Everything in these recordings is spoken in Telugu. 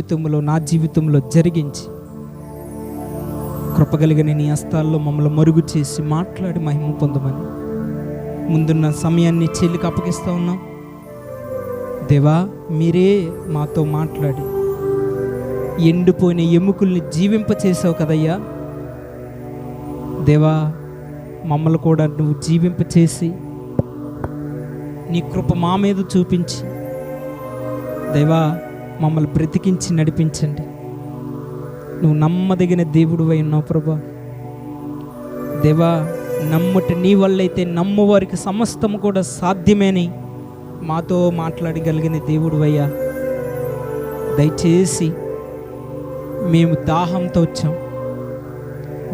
జీవితంలో, నా జీవితంలో జరిగించి కృపగలిగిన నీ హస్తాల్లో మమ్మల్ని మరుగు చేసి మాట్లాడి మహిమ పొందమని ముందున్న సమయాన్ని చెల్లికి అప్పగిస్తూ ఉన్నాం. దేవా, మీరే మాతో మాట్లాడి ఎండిపోయిన ఎముకల్ని జీవింపచేసావు కదయ్యా. దేవా, మమ్మల్ని కూడా నువ్వు జీవింపచేసి నీ కృప మా మీద చూపించి దేవా మమ్మల్ని బ్రతికించి నడిపించండి. నువ్వు నమ్మదగిన దేవుడు అయి ఉన్నావు ప్రభా. దేవా, నమ్ముట నీ వల్లైతే నమ్మవారికి సమస్తము కూడా సాధ్యమేని మాతో మాట్లాడగలిగిన దేవుడు అయ్యా. దయచేసి మేము దాహంతో వచ్చాం,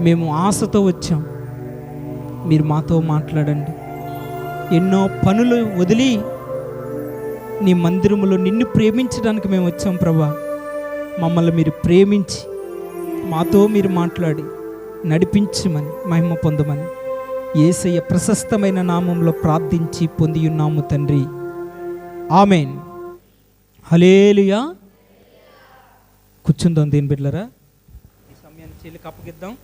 మేము ఆశతో వచ్చాం, మీరు మాతో మాట్లాడండి. ఎన్నో పనులు వదిలి నీ మందిరములో నిన్ను ప్రేమించడానికి మేము వచ్చాం ప్రభా. మమ్మల్ని మీరు ప్రేమించి మాతో మీరు మాట్లాడి నడిపించమని మహిమ పొందమని యేసయ్య ప్రశస్తమైన నామంలో ప్రార్థించి పొంది ఉన్నాము తండ్రి. ఆమేన్. హల్లెలూయా. కూర్చుందాం దేని బిడ్డలారా, ఈ సమయాన్ని చెల్లికి అప్పగిద్దాం.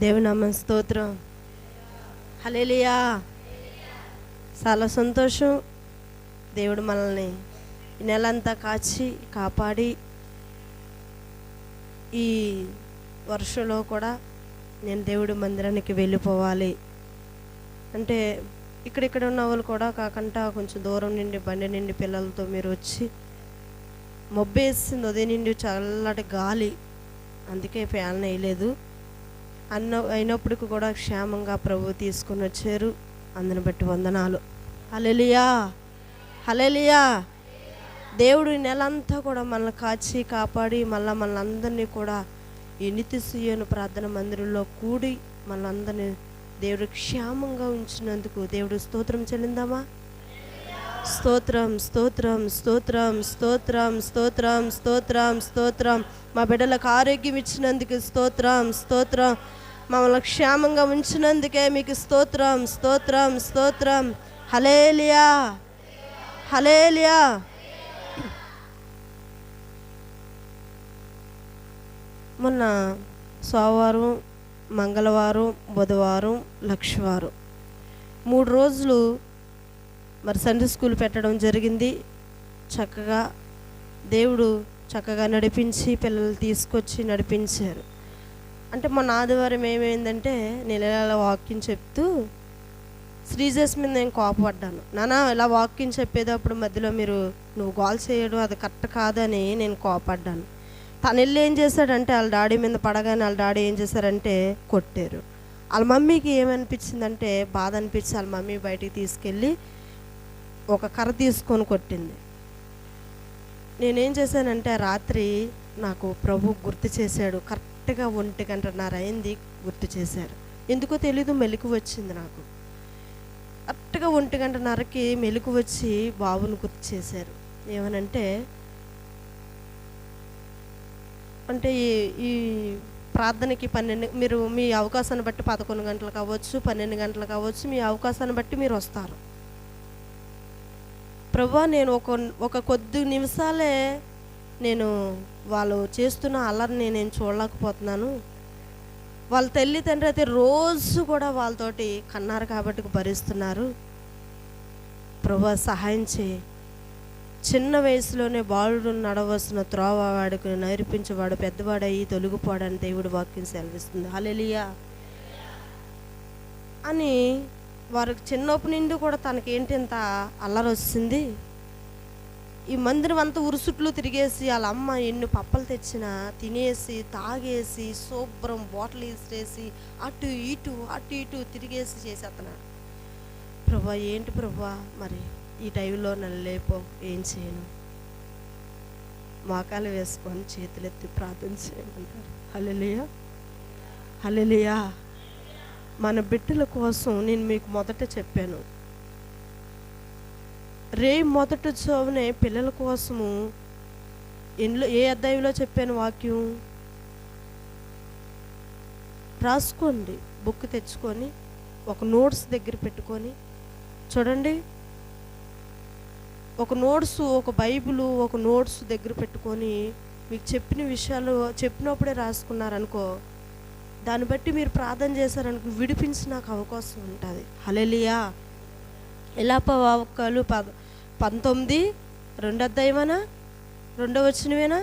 దేవునామం స్తోత్రం. హల్లెలూయా. చాలా సంతోషం. దేవుడు మనల్ని ఈ నెలంతా కాపాడి ఈ వర్షంలో కూడా నేను దేవుడి మందిరానికి వెళ్ళిపోవాలి అంటే ఇక్కడిక్కడ ఉన్న వాళ్ళు కూడా కాకుండా కొంచెం దూరం నుండి బండి నుండి పిల్లలతో మీరు వచ్చి మొబ్బేసింది, ఉదయం నుండి చల్లటి గాలి, అందుకే ఫ్యాన్ వేయలేదు. అయినప్పటికీ కూడా క్షేమంగా ప్రభు తీసుకుని వచ్చారు. అందుని బట్టి వందనాలు. హల్లెలూయా, హల్లెలూయా. దేవుడు ఈ నెలంతా కూడా మనల్ని కాపాడి మనల్ని అందరినీ కూడా ఈ నిత్య సీయోను ప్రార్థన మందిరంలో కూడి మనల్ని దేవుడు క్షేమంగా ఉంచినందుకు దేవుడు స్తోత్రం చెల్లిందామా? స్తోత్రం, స్తోత్రం, స్తోత్రం, స్తోత్రం, స్తోత్రం, స్తోత్రం, స్తోత్రం. మా బిడ్డలకు ఆరోగ్యం ఇచ్చినందుకు స్తోత్రం, స్తోత్రం. మమ్మల్ని క్షేమంగా ఉంచినందుకే మీకు స్తోత్రం, స్తోత్రం, స్తోత్రం. హల్లెలూయా, హల్లెలూయా. మొన్న సోమవారం, మంగళవారం, బుధవారం, లక్షవారం 3 రోజులు మరి సండే స్కూల్ పెట్టడం జరిగింది. చక్కగా దేవుడు నడిపించి పిల్లలు తీసుకొచ్చి నడిపించారు. అంటే మొన్న ఆదివారం ఏమైందంటే నేను ఇలా వాక్యం చెప్తూ శ్రీజస్ మీద నేను కోపపడ్డాను. నానా ఇలా వాక్యం చెప్పేటప్పుడు మధ్యలో నువ్వు గోల్ చేయడం అది కరెక్ట్ కాదని నేను కోపడ్డాను. తను వెళ్ళి ఏం చేశాడంటే వాళ్ళ డాడీ మీద పడగానే వాళ్ళ డాడీ ఏం చేశారంటే కొట్టారు. వాళ్ళ మమ్మీకి ఏమనిపించిందంటే బాధ అనిపించి వాళ్ళ మమ్మీ బయటికి తీసుకెళ్ళి ఒక కర్ర తీసుకొని కొట్టింది. నేనేం చేశానంటే రాత్రి నాకు ప్రభు గుర్తు చేశాడు. కరెక్ట్గా 1:30 అయింది గుర్తు చేశారు. ఎందుకో తెలీదు, మెలకు వచ్చింది నాకు. కరెక్ట్గా 1:30కి మెలకు వచ్చి బాబుని గుర్తు చేశారు. ఏమనంటే ఈ ప్రార్థనకి 12 మీరు మీ అవకాశాన్ని బట్టి 11 గంటలు కావచ్చు, 12 గంటలు కావచ్చు, మీ అవకాశాన్ని బట్టి మీరు వస్తారు. ప్రభువా, నేను ఒక కొద్ది నిమిషాలే నేను వాళ్ళు చేస్తున్న అల్లరిని నేను చూడలేకపోతున్నాను. వాళ్ళ తల్లి తండ్రి అయితే రోజు కూడా వాళ్ళతోటి కన్నారు కాబట్టి భరిస్తున్నారు. ప్రభువా, సహాయం చేయి. చిన్న వయసులోనే బాలుడు నడవలసిన త్రోవ వాడికి నేర్పించేవాడు పెద్దవాడయ్యి తొలగిపోవడానికి దేవుడు వాక్యం సెలవిస్తుంది. హల్లెలూయా అని వారికి చిన్నప్పటి నుండి కూడా తనకేంటి ఇంత అల్లరి వచ్చింది. ఈ మందిరం అంతా ఉరుసుట్లు తిరిగేసి వాళ్ళ అమ్మ ఎన్ని పప్పలు తెచ్చినా తినేసి తాగేసి శుభ్రం బాటిల్ విసిరేసి అటు ఇటు తిరిగేసి చేసేస్తున్నాడు. ప్రభా ఏంటి ప్రభా, మరి ఈ టైంలో నన్ను లేపో, ఏం చేయను? మోకాలు వేసుకొని చేతులెత్తి ప్రార్థన చేయమంటారు. హల్లెలూయా, హల్లెలూయా. మన బిడ్డల కోసం నేను మీకు మొదట చెప్పాను, మొదట చోవనే పిల్లల కోసము ఏ అధ్యాయంలో చెప్పాను వాక్యం రాసుకోండి. బుక్ తెచ్చుకొని ఒక నోట్స్ దగ్గర పెట్టుకొని చూడండి. ఒక నోట్స్, ఒక బైబిల్, ఒక నోట్స్ దగ్గర పెట్టుకొని మీకు చెప్పిన విషయాలు చెప్పినప్పుడే రాసుకున్నారనుకో, దాన్ని బట్టి మీరు ప్రార్థన చేశారనుకో, విడిపించి నాకు అవకాశం ఉంటుంది. హల్లెలూయా. ఎలాప వాక్యాలు 19 2వ అధ్యాయమేనా, 2వ వచనమేనా?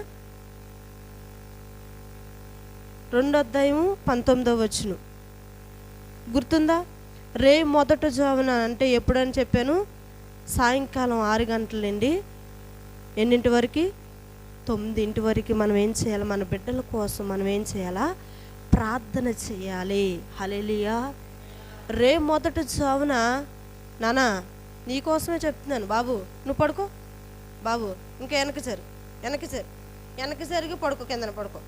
2వ అధ్యాయము 19వ వచనం గుర్తుందా? మొదట జామున అంటే ఎప్పుడని చెప్పాను? సాయంకాలం 6 గంటల నుండి ఎన్నింటి వరకు? 9 వరకు మనం ఏం చేయాలి? మన బిడ్డల కోసం మనం ఏం చేయాలా? ప్రార్థన చేయాలి. హల్లెలూయా. మొదట జామున నానా నీకోసమే చెప్తున్నాను బాబు, నువ్వు పడుకో బాబు, ఇంకా వెనక్కి జరిగి పడుకో, కిందన పడుకో.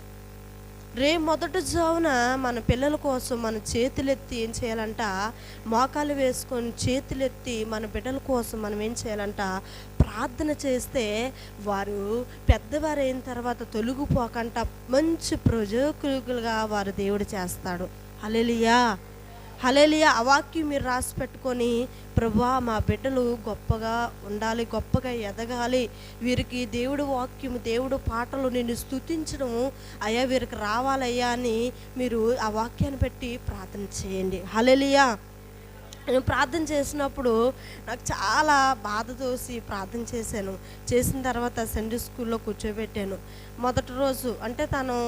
మొదట జామున మన పిల్లల కోసం మన చేతులెత్తి ఏం చేయాలంట? మోకాలు వేసుకొని చేతులెత్తి మన బిడ్డల కోసం మనం ఏం చేయాలంట? ప్రార్థన చేస్తే వారు పెద్దవారు అయిన తర్వాత తొలగిపోకంట మంచి ప్రయోజకులుగా వారు దేవుడు చేస్తాడు. హల్లెలూయా, హల్లెలూయా. ఆ వాక్యం మీరు రాసి పెట్టుకొని, ప్రభువా మా బిడ్డలు గొప్పగా ఉండాలి, గొప్పగా ఎదగాలి, వీరికి దేవుడు వాక్యము, దేవుడు పాటలు నిన్ను స్తుతించడము అయ్యా వీరికి రావాలయ్యా అని మీరు ఆ వాక్యాన్ని పెట్టి ప్రార్థన చేయండి. హల్లెలూయా. నేను ప్రార్థన చేసినప్పుడు నాకు చాలా బాధ తోసి ప్రార్థన చేశాను. చేసిన తర్వాత సండే స్కూల్లో కూర్చోబెట్టాను. మొదటి రోజు అంటే తను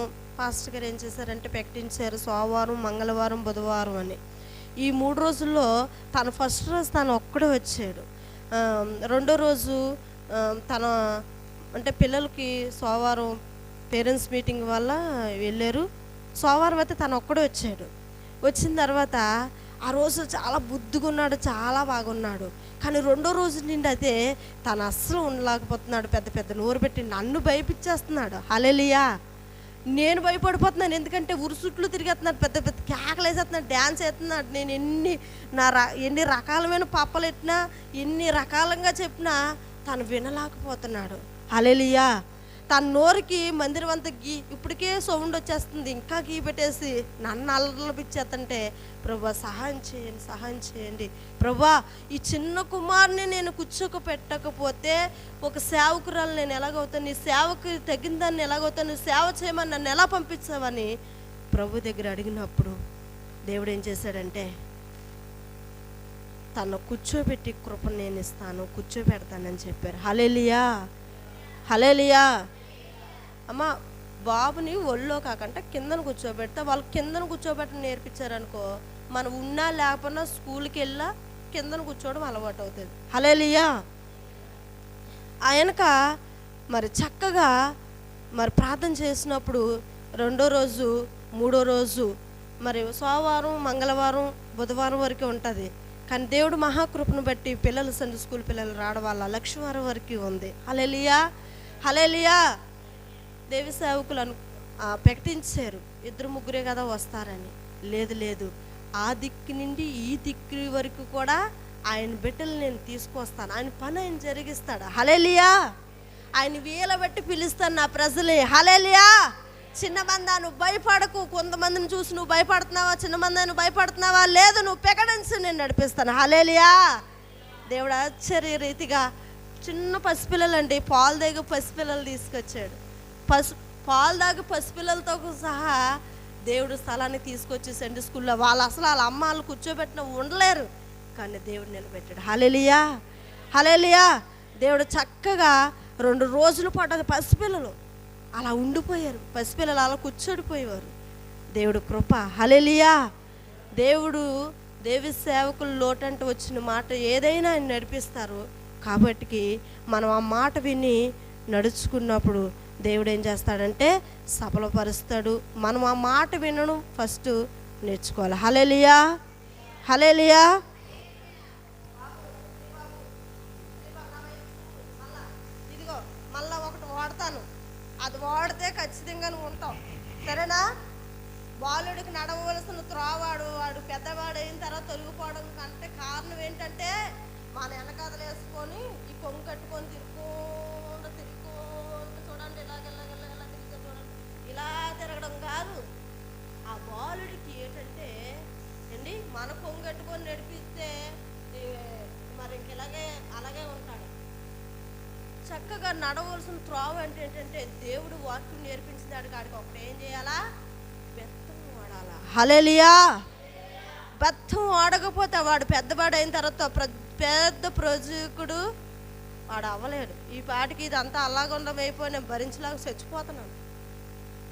పాస్టర్ గారు ఏం చేశారంటే ప్రకటించారు సోమవారం, మంగళవారం, బుధవారం అని. ఈ 3 రోజుల్లో తను ఫస్ట్ రోజు తను ఒక్కడే వచ్చాడు. రెండో రోజు తన అంటే పిల్లలకి సోమవారం పేరెంట్స్ మీటింగ్ వల్ల వెళ్ళారు. సోమవారం అయితే తను ఒక్కడే వచ్చాడు. వచ్చిన తర్వాత ఆ రోజు చాలా బుద్ధిగా ఉన్నాడు, చాలా బాగున్నాడు. కానీ రెండో రోజు నుండి అయితే తను అస్సలు ఉండలేకపోతున్నాడు. పెద్ద నోరు పెట్టి నన్ను భయపించేస్తున్నాడు. హల్లెలూయా. నేను భయపడిపోతున్నాను, ఎందుకంటే ఉరుసుట్లు తిరిగేస్తున్నాడు, పెద్ద కేకలు వేసేస్తున్నాడు, డ్యాన్స్ వేస్తున్నాడు. నేను ఎన్ని రకాలమైన పప్పలు ఎట్టినా, ఎన్ని రకాలంగా చెప్పినా తను వినలేకపోతున్నాడు. హల్లెలూయా. తన నోరుకి మందిరం అంతా ఇప్పటికే సౌండ్ వచ్చేస్తుంది, ఇంకా గీ పెట్టేసి నన్ను అల్లపిచ్చేస్తుంటే, ప్రభా సహాయం చేయండి ప్రభా, ఈ చిన్న కుమారుని నేను కూర్చోపెట్టకపోతే ఒక సేవకురాలు నేను ఎలాగవుతాను, నీ సేవకు తగిన దాన్ని ఎలాగవుతాను, సేవ చేయమని నన్ను ఎలా పంపించావని ప్రభు దగ్గర అడిగినప్పుడు దేవుడు ఏం చేశాడంటే, తను కూర్చోబెట్టి కృపను నేను ఇస్తాను, కూర్చోబెడతానని చెప్పారు. హల్లెలూయా, హల్లెలూయా. అమ్మ బాబుని ఒళ్ళో కాకుండా కిందను కూర్చోబెడితే, వాళ్ళు కిందను కూర్చోబెట్టని నేర్పించారనుకో, మనం ఉన్నా లేకపోయినా స్కూల్కి వెళ్ళా కిందను కూర్చోవడం అలవాటు అవుతుంది. హల్లెలూయా. ఆయనక మరి చక్కగా మరి ప్రార్థన చేసినప్పుడు రెండో రోజు, మూడో రోజు, మరి సోమవారం, మంగళవారం, బుధవారం వరకే ఉంటుంది. కానీ దేవుడు మహాకృపను బట్టి పిల్లలు సండే స్కూల్ పిల్లలు రావడం వల్ల లక్షవారం వరకు ఉంది. హల్లెలూయా, హల్లెలూయా. దేవి సేవకులు ప్రకటించారు 2-3 కదా వస్తారని. లేదు, ఆ దిక్కు నుండి ఈ దిక్కు వరకు కూడా ఆయన బిడ్డలు నేను తీసుకొస్తాను, ఆయన పని ఆయన జరిగిస్తాడు. హల్లెలూయా. ఆయన వీల బట్టి పిలుస్తాను నా ప్రజలే. హల్లెలూయా. చిన్న మందా నువ్వు భయపడకు, కొంతమందిని చూసి నువ్వు భయపడుతున్నావా, చిన్న మందా నువ్వు భయపడుతున్నావా, లేదు నువ్వు ప్రకటించి నేను నడిపిస్తాను. హల్లెలూయా. దేవుడు ఆశ్చర్య రీతిగా చిన్న పసిపిల్లలండి, పాలు దగ్గర పసిపిల్లలు తీసుకొచ్చాడు. పాలు దాకా పసిపిల్లలతో సహా దేవుడు స్థలాన్ని తీసుకొచ్చి సండే స్కూల్లో వాళ్ళ అమ్మ వాళ్ళు కూర్చోబెట్టిన ఉండలేరు, కానీ దేవుడు నిలబెట్టాడు. హల్లెలూయా, హల్లెలూయా. దేవుడు చక్కగా 2 రోజుల పాటు పసిపిల్లలు అలా ఉండిపోయారు, పసిపిల్లలు అలా కూర్చోడిపోయేవారు. దేవుడు కృప. హల్లెలూయా. దేవుడు దేవి సేవకులు లోటంటూ వచ్చిన మాట ఏదైనా ఆయన నడిపిస్తారు. కాబట్టి మనం ఆ మాట విని నడుచుకున్నప్పుడు దేవుడు ఏం చేస్తాడంటే సఫలపరుస్తాడు. మనం ఆ మాట వినడం ఫస్ట్ నేర్చుకోవాలి. హల్లెలూయా, హల్లెలూయా. ఇదిగో మళ్ళా ఒకటి వాడతాను, అది వాడితే ఖచ్చితంగా నువ్వు ఉంటావు, సరేనా? బాలుడికి నడవలసిన త్రోవాడు వాడు పెద్దవాడు అయిన తర్వాత తొలగిపోవడం కంటే కారణం ఏంటంటే మన వెనకాదలు వేసుకొని ఈ కొంగు కట్టుకొని తిరుగుకుంటూ చూడండి, ఇలా తిరిగితే చూడండి, ఇలా తిరగడం కాదు. ఆ బాలుడికి ఏంటంటే అండి మన కొంగు కట్టుకొని నడిపిస్తే మరి ఇంక అలాగే ఉంటాడు. చక్కగా నడవలసిన త్రోవ అంటే ఏంటంటే దేవుడు వాక్యం నేర్పించినాడు. కాడికి ఒకటి ఏం చేయాలా? బెత్తం వాడాలా. హల్లెలూయా. బెత్తం వాడకపోతే వాడు పెద్దవాడు అయిన తర్వాత పెద్ద ప్రయోజకుడు వాడు అవ్వలేడు. ఈ పాటికి ఇదంతా అలాగుండం అయిపోయి నేను భరించలేక చచ్చిపోతున్నాను.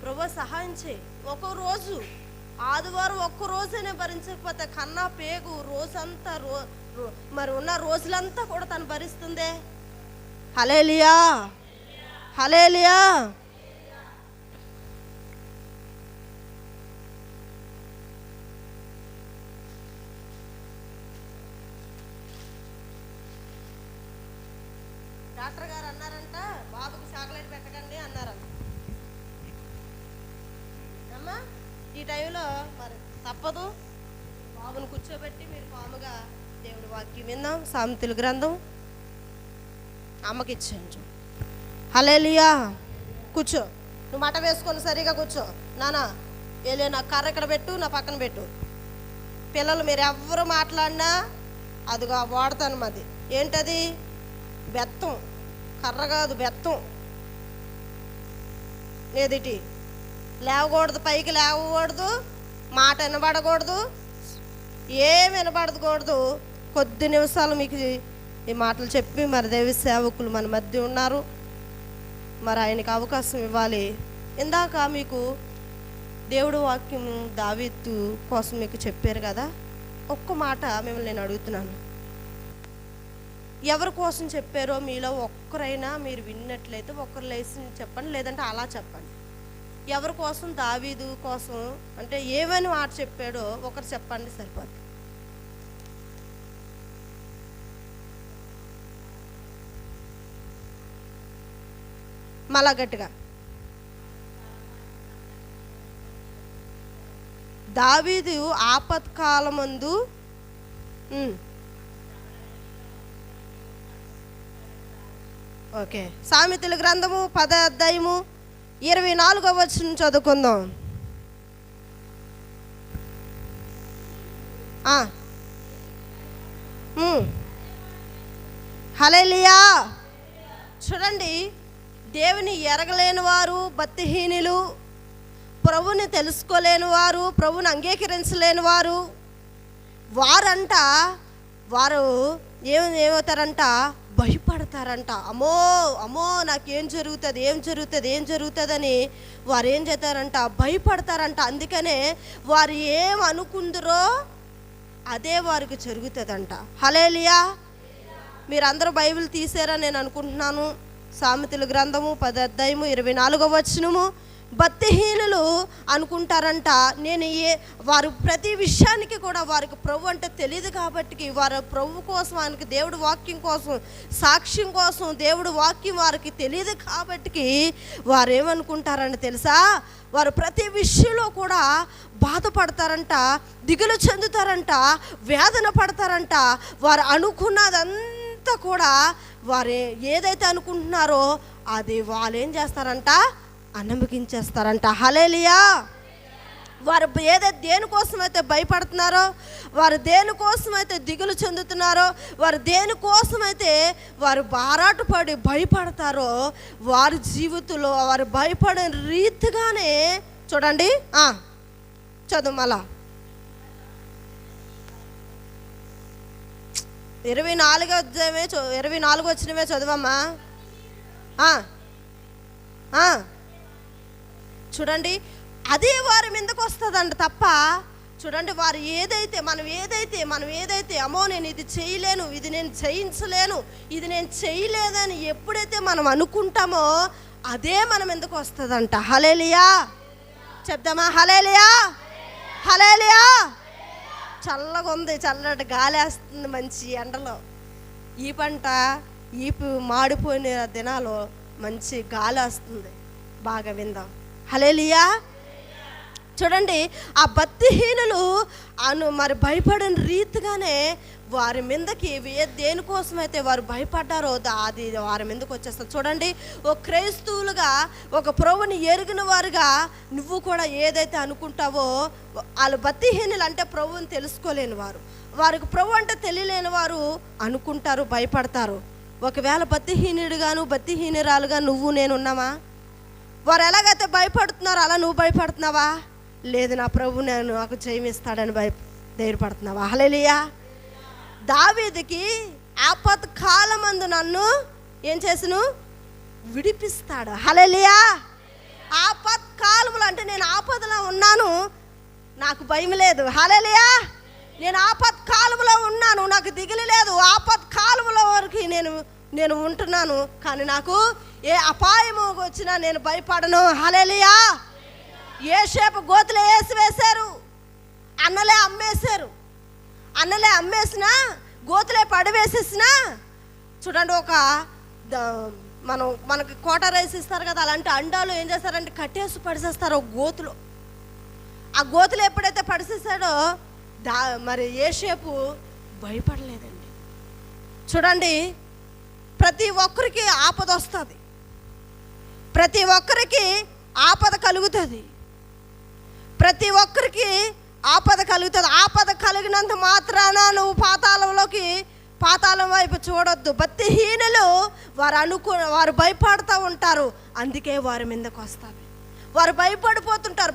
ప్రభు సహాయం చేయి. ఒక్కో రోజు ఆదివారం ఒక్క రోజైనా భరించకపోతే కన్నా పేగు రోజంతా మరి ఉన్న రోజులంతా కూడా తను భరిస్తుందే. హల్లెలూయా, హల్లెలూయా. డాక్టర్ గారు అన్నారంట, బాబుకి చాక్లెట్ పెట్టకండి అన్నారంట. అమ్మా ఈ టైంలో మరి తప్పదు, బాబుని కూర్చోబెట్టి మీరు పాముగా దేవుడి వాక్యం విందాం. సామెతల గ్రంథం అమ్మకి ఇచ్చాను. హల్లెలూయా. కూర్చో, నువ్వు మట వేసుకొని సరిగా కూర్చో. నానా ఏలే నా కర్ర ఇక్కడ పెట్టు, నా పక్కన పెట్టు. పిల్లలు మీరు ఎవరు మాట్లాడినా అదిగా వాడతాను. మాది ఏంటది? బెత్తం. కర్ర కాదు, బెత్తం. ఏదిటి లేవకూడదు, పైకి లేవకూడదు, మాట వినబడకూడదు, ఏం వినబడకూడదు. కొద్ది నిమిషాలు మీకు ఈ మాటలు చెప్పి మరి దేవి సేవకులు మన మధ్య ఉన్నారు, మరి ఆయనకి అవకాశం ఇవ్వాలి. ఇందాక మీకు దేవుడు వాక్యం దావీదు కోసం మీకు చెప్పారు కదా, ఒక్క మాట మిమ్మల్ని నేను అడుగుతున్నాను. ఎవరి కోసం చెప్పారో మీలో ఒక్కరైనా మీరు విన్నట్లయితే ఒక్కరు లేచి చెప్పండి, లేదంటే అలా చెప్పండి. ఎవరి కోసం? దావీదు కోసం. అంటే ఏమని మాట చెప్పాడో ఒకరు చెప్పండి, సరిపోతుంది. మళ్ళా గట్టిగా. దావీదు ఆపత్కాలమందు ఓకే. సామెతల గ్రంథము 10వ అధ్యాయము 24వ వచనం చదువుకుందాం. హల్లెలూయా. చూడండి, దేవుని ఎరగలేని వారు, భక్తిహీనులు, ప్రభుని తెలుసుకోలేని వారు, ప్రభుని అంగీకరించలేని వారు, వారు ఏమవుతారంట? భయపడతారంట. అమ్మో అమ్మో నాకేం జరుగుతుంది అని వారు ఏం చేస్తారంట? భయపడతారంట. అందుకనే వారు ఏం అనుకుందరో అదే వారికి జరుగుతుందంట. హల్లెలూయా. మీరందరూ బైబిల్ తీసారని నేను అనుకుంటున్నాను. సామెతల గ్రంథము 10వ అధ్యాయము 24వ వచనము. భక్తిహీనులు అనుకుంటారంట, వారు ప్రతి విషయానికి కూడా వారికి ప్రభు అంటే తెలియదు కాబట్టి, వారు ప్రభు కోసం, ఆయనకి దేవుడు వాక్యం కోసం, సాక్ష్యం కోసం దేవుడు వాక్యం వారికి తెలియదు కాబట్టి వారు ఏమనుకుంటారంట తెలుసా? వారు ప్రతి విషయంలో కూడా బాధపడతారంట, దిగులు చెందుతారంట, వేదన పడతారంట. వారు అనుకున్నదంతా కూడా వారు ఏదైతే అనుకుంటున్నారో అది వాళ్ళు ఏం చేస్తారంట? అన్నమకించేస్తారంట. హల్లెలూయా. వారు దేనికోసమైతే భయపడుతున్నారో, వారు దేనికోసమైతే దిగులు చెందుతున్నారో, వారు దేనికోసమైతే వారు బారాటపడి భయపడతారో, వారి జీవితంలో వారు భయపడే రీతిగానే చూడండి. చదువు మళ్ళా 24వ వచనమే చదువమ్మా. చూడండి, అదే వారి మీదకి వస్తుందంట తప్ప చూడండి, వారు మనం ఏదైతే అమ్మో నేను ఇది చేయలేను, ఇది నేను చేయించలేను, ఇది నేను చేయలేదని ఎప్పుడైతే మనం అనుకుంటామో అదే మనం ఎందుకు వస్తుందంట. హల్లెలూయా చెప్దామా? హల్లెలూయా, హల్లెలూయా. చల్లగా ఉంది, చల్లటి గాలి వేస్తుంది మంచి ఎండలో. ఈ పంట ఈపు మాడిపోయిన దినాలు మంచి గాలి వస్తుంది, బాగా విందాం. హల్లెలూయా. చూడండి, ఆ భక్తిహీనులు మరి భయపడిన రీతిగానే వారి మీదకి దేనికోసమైతే వారు భయపడ్డారో అది వారి మీదకి వచ్చేస్తారు. చూడండి, ఒక క్రైస్తవులుగా, ఒక ప్రభుని ఎరిగిన వారుగా నువ్వు కూడా ఏదైతే అనుకుంటావో, వాళ్ళు భక్తిహీనులు అంటే ప్రభువుని తెలుసుకోలేని వారు, వారికి ప్రభు అంటే తెలియలేని వారు అనుకుంటారు, భయపడతారు. ఒకవేళ భక్తిహీనుడుగాను భక్తిహీనురాలుగా నువ్వు నేను ఉన్నామా? వారు ఎలాగైతే భయపడుతున్నారో అలా నువ్వు భయపడుతున్నావా? లేదు, నా ప్రభు నాకు జయమిస్తాడని ధైర్యపడుతున్నావా? హల్లెలూయా. దావీదుకి ఆపత్ కాలమందు నన్ను ఏం చేసును? విడిపిస్తాడు. హల్లెలూయా. ఆపత్ కాలములు అంటే నేను ఆపదలో ఉన్నాను, నాకు భయం లేదు. హల్లెలూయా. నేను ఆపత్ కాలములో ఉన్నాను, నాకు దిగులు లేదు. ఆపత్ కాలముల వరకు నేను ఉంటున్నాను, కానీ నాకు ఏ అపాయము వచ్చినా నేను భయపడను. హల్లెలూయా. యోసేపు గోతులో వేసారు, అన్నలే అమ్మేసినా, గోతులే పడివేసేసినా. చూడండి, ఒక మనకి కోట రైస్ ఇస్తారు కదా, అలాంటి అండాలు ఏం చేస్తారంటే కట్టేసి పడిసేస్తారు ఒక గోతులో. ఆ గోతులు ఎప్పుడైతే పడిసేసాడో మరి యోసేపు భయపడలేదండి. చూడండి, ప్రతి ఒక్కరికి ఆపద వస్తుంది, ప్రతి ఒక్కరికి ఆపద కలుగుతుంది, ప్రతి ఒక్కరికి ఆపద కలుగుతుంది. ఆపద కలిగినంత మాత్రాన నువ్వు పాతాళం వైపు చూడొద్దు. భక్తిహీనులు వారు భయపడుతూ ఉంటారు, అందుకే వారి మీదకి వస్తుంది. వారు భయపడిపోతుంటారు.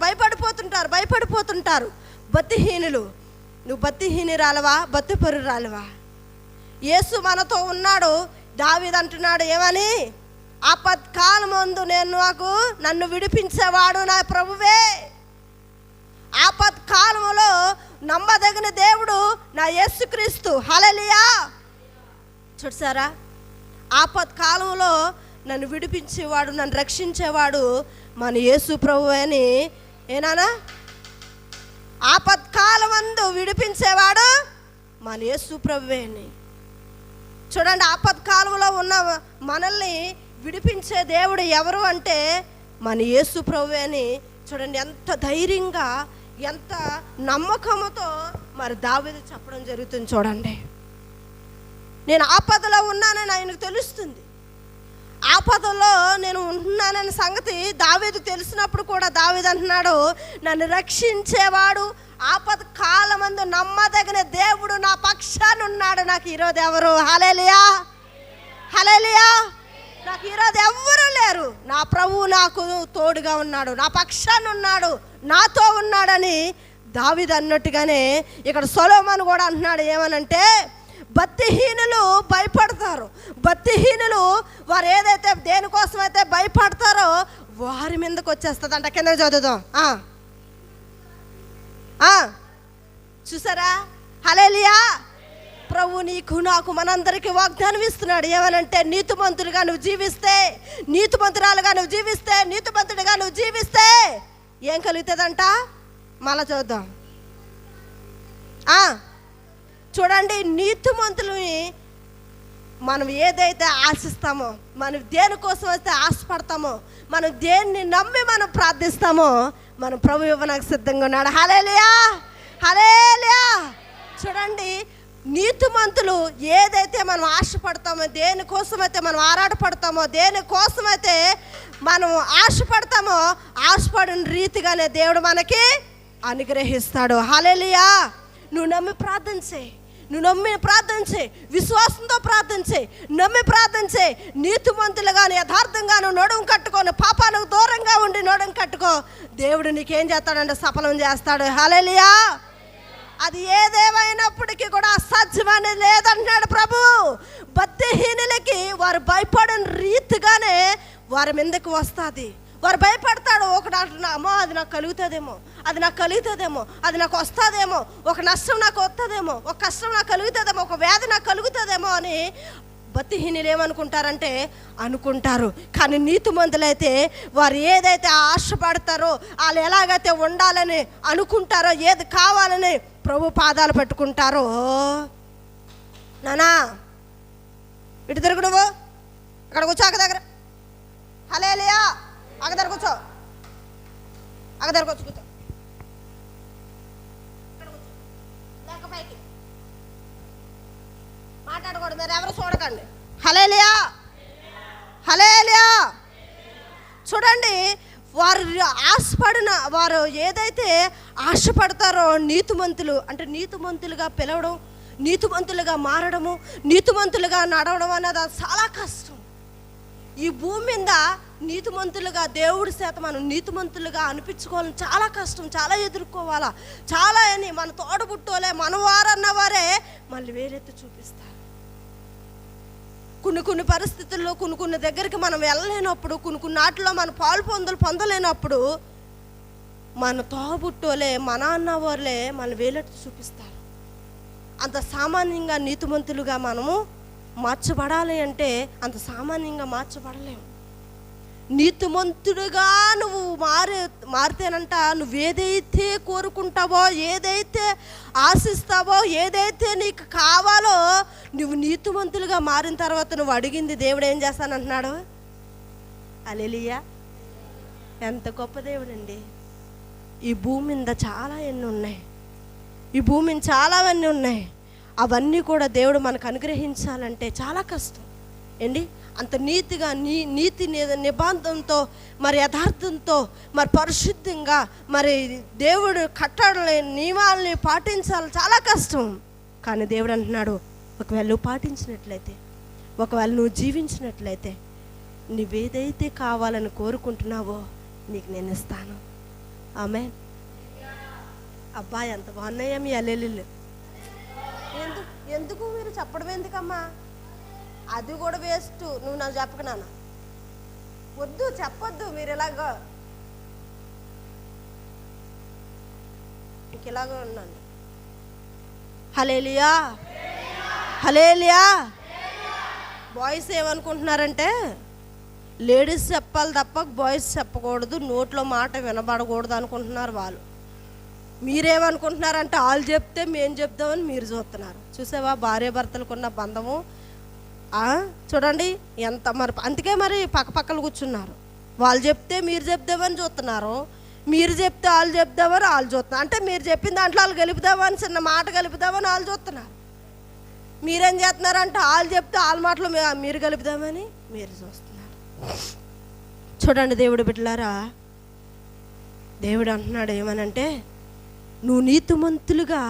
భక్తిహీనులు, నువ్వు భక్తిహీనురాలవా, భక్తిపరురాలవా? యేసు మనతో ఉన్నాడు. దావీదు అంటున్నాడు ఏమని? ఆపత్కాలమందు నన్ను విడిపించేవాడు నా ప్రభువే. ఆపత్కాలములో నమ్మదగిన దేవుడు నా యేసుక్రీస్తు. హల్లెలూయా. చూసారా, ఆపత్కాలంలో నన్ను విడిపించేవాడు, నన్ను రక్షించేవాడు మన యేసు ప్రభువే అని. ఏనానా? ఆపత్కాలమందు విడిపించేవాడు మన యేసు ప్రభువే అని. చూడండి, ఆపత్కాలంలో ఉన్న మనల్ని విడిపించే దేవుడు ఎవరు అంటే మన యేసు ప్రభువే అని. చూడండి, ఎంత ధైర్యంగా, ఎంత నమ్మకంతో మరి దావీదు చెప్పడం జరుగుతుంది. చూడండి, నేను ఆపదలో ఉన్నానని ఆయనకు తెలుస్తుంది. ఆపదలో నేను ఉంటున్నానని సంగతి దావీదుకు తెలిసినప్పుడు కూడా దావీదు అంటున్నాడు, నన్ను రక్షించేవాడు, ఆపద కాలమందు నమ్మదగిన దేవుడు నా పక్షాన ఉన్నాడు. నాకు ఈరోజు ఎవరు? హల్లెలూయా, హల్లెలూయా. నాకు ఈరోజు ఎవ్వరూ లేరు, నా ప్రభువు నాకు తోడుగా ఉన్నాడు, నా పక్షాన ఉన్నాడు, నాతో ఉన్నాడని దావీదు అన్నట్టుగానే ఇక్కడ సొలొమోను కూడా అంటున్నాడు. ఏమనంటే, భక్తిహీనులు భయపడతారు. భక్తిహీనులు వారు ఏదైతే దేనికోసమైతే భయపడతారో వారి మీదకి వచ్చేస్తుంది అంట. కింద చదువుదాం. చూసారా? హల్లెలూయా. ప్రభు నీకు నాకు మనందరికీ వాగ్దానం ఇస్తున్నాడు. ఏమనంటే, నీతిమంతులుగా నువ్వు జీవిస్తే, నీతిమంతురాలుగా నువ్వు జీవిస్తే, నీతిమంతుడిగా నువ్వు జీవిస్తే ఏం కలుగుతుందంట? మళ్ళా చూద్దాం. చూడండి, నీతిమంతులని మనం ఏదైతే ఆశిస్తామో, మనం దేనికోసం అయితే ఆశపడతామో, మనం దేన్ని నమ్మి మనం ప్రార్థిస్తామో మన ప్రభు ఇవ్వడానికి సిద్ధంగా ఉన్నాడు. హల్లెలూయా, హల్లెలూయా. చూడండి, నీతిమంతులు ఏదైతే మనం ఆశపడతామో, దేనికోసమైతే మనం ఆరాటపడతామో, దేనికోసమైతే మనం ఆశపడతామో ఆశపడిన రీతిగానే దేవుడు మనకి అనుగ్రహిస్తాడు. హల్లెలూయా. నువ్వు నమ్మి ప్రార్థన చేయి, నువ్వు నమ్మి ప్రార్థన చేయి, విశ్వాసంతో ప్రార్థన చేయి, నమ్మి ప్రార్థన చేయి. నీతిమంతులుగాను యథార్థంగాను నడుము కట్టుకోను, పాపానికి దూరంగా ఉండి నడుము కట్టుకో. దేవుడు నీకేం చేస్తాడంటే సఫలం చేస్తాడు. హల్లెలూయా. అది ఏదేమైనప్పటికీ కూడా అసాధ్యమని లేదంటున్నాడు ప్రభు. భక్తిహీనులకి వారు భయపడిన రీతిగానే వారి మీదకి వస్తుంది. వారు భయపడతాడు. ఒకటి అంటున్నా, అమ్మో అది నాకు కలుగుతుందేమో, అది నాకు కలుగుతుందేమో, అది నాకు వస్తుందేమో, ఒక నష్టం నాకు వస్తుందేమో, ఒక కష్టం నాకు కలుగుతుందేమో, ఒక వ్యాధి నాకు కలుగుతుందేమో అని భక్తిహీనులు ఏమనుకుంటారంటే అనుకుంటారు. కానీ నీతిమంతులైతే వారు ఏదైతే ఆశపడతారో, వాళ్ళు ఎలాగైతే ఉండాలని అనుకుంటారో, ఏది కావాలని ప్రభు పాదాలు పెట్టుకుంటారో. నానా ఇటు తిరుగు, నువ్వు అక్కడ కూర్చో, అక్క దగ్గర. హల్లెలూయా, అక్క దగ్గర కూర్చో, అక్క దగ్గర కూర్చో, కూర్చో, లేక పైకి మాట్లాడకూడదు, మీరు ఎవరు చూడకండి. హల్లెలూయా, హల్లెలూయా. చూడండి, వారు ఆశపడిన వారు ఏదైతే ఆశపడతారో, నీతిమంతులు అంటే నీతిమంతులుగా పిలవడం, నీతిమంతులుగా మారడము, నీతిమంతులుగా నడవడం అనేది చాలా కష్టం. ఈ భూమి మీద నీతిమంతులుగా దేవుడి చేత మనం నీతిమంతులుగా అనిపించుకోవాలని చాలా కష్టం, చాలా ఎదుర్కోవాలా, చాలా అని మన తోడబుట్టోలే మనవారన్న వారే మళ్ళీ వేరెత్తి చూపిస్తారు. కొన్ని పరిస్థితుల్లో కొన్ని దగ్గరికి మనం వెళ్ళలేనప్పుడు, కొన్ని నాటిలో మన పాలు పొందలేనప్పుడు మన తోబుట్టోలే మన అన్నవారులే మన వేలెత్తి చూపిస్తారు. అంత సామాన్యంగా నీతిమంతులుగా మనము మార్చబడాలి అంటే అంత సామాన్యంగా మార్చబడలేము. నీతిమంతుడుగా నువ్వు మారితేనంట, నువ్వు ఏదైతే కోరుకుంటావో, ఏదైతే ఆశిస్తావో, ఏదైతే నీకు కావాలో, నువ్వు నీతిమంతులుగా మారిన తర్వాత నువ్వు అడిగింది దేవుడు ఏం చేస్తానంటున్నాడు. హల్లెలూయా, ఎంత గొప్ప దేవుడండి. ఈ భూమి మీద చాలా ఎన్ని ఉన్నాయి, ఈ భూమిని చాలావన్నీ ఉన్నాయి. అవన్నీ కూడా దేవుడు మనకు అనుగ్రహించాలంటే చాలా కష్టం ఏంటి. అంత నీతిగా నీతి నిబంధనతో, మరి యథార్థంతో, మరి పరిశుద్ధంగా, మరి దేవుడు కట్టడలే నియమాలని పాటించాలి, చాలా కష్టం. కానీ దేవుడు అంటున్నాడు, ఒకవేళ నువ్వు పాటించినట్లయితే, ఒకవేళ నువ్వు జీవించినట్లయితే, నువ్వేదైతే కావాలని కోరుకుంటున్నావో నీకు నేను ఇస్తాను. ఆమేన్. అబ్బా, ఎంత బాగున్నాయా మీ హల్లెలూయా. ఎందుకు మీరు చెప్పడం ఎందుకమ్మా? అది కూడా వేస్ట్. నువ్వు నాకు చెప్పకు నాన్న, వద్దు, చెప్పొద్దు. మీరు ఇలాగో ఇలాగో ఉన్నాను. హల్లెలూయా, హల్లెలూయా. బాయ్స్ ఏమనుకుంటున్నారంటే లేడీస్ చెప్పాలి తప్ప బాయ్స్ చెప్పకూడదు, నోట్లో మాట వినబడకూడదు అనుకుంటున్నారు వాళ్ళు. మీరేమనుకుంటున్నారంటే వాళ్ళు చెప్తే మేము చెప్దామని మీరు చూస్తున్నారు. చూసావా భార్య భర్తలకు ఉన్న బంధము? చూడండి ఎంత మరి. అందుకే మరి పక్కపక్కలు కూర్చున్నారు. వాళ్ళు చెప్తే మీరు చెప్దామని చూస్తున్నారు, మీరు చెప్తే వాళ్ళు చెప్దామని వాళ్ళు చూస్తున్నారు. అంటే మీరు చెప్పిన దాంట్లో వాళ్ళు గెలుపుదామని, చిన్న మాట గెలుపుదామని వాళ్ళు చూస్తున్నారు. మీరేం చేస్తున్నారంటే వాళ్ళు చెప్తే వాళ్ళ మాటలు మీరు గెలుపుదామని మీరు చూస్తున్నారు. చూడండి దేవుడు బిడ్డలారా, దేవుడు అంటున్నాడు ఏమనంటే, నువ్వు నీతిమంతులుగా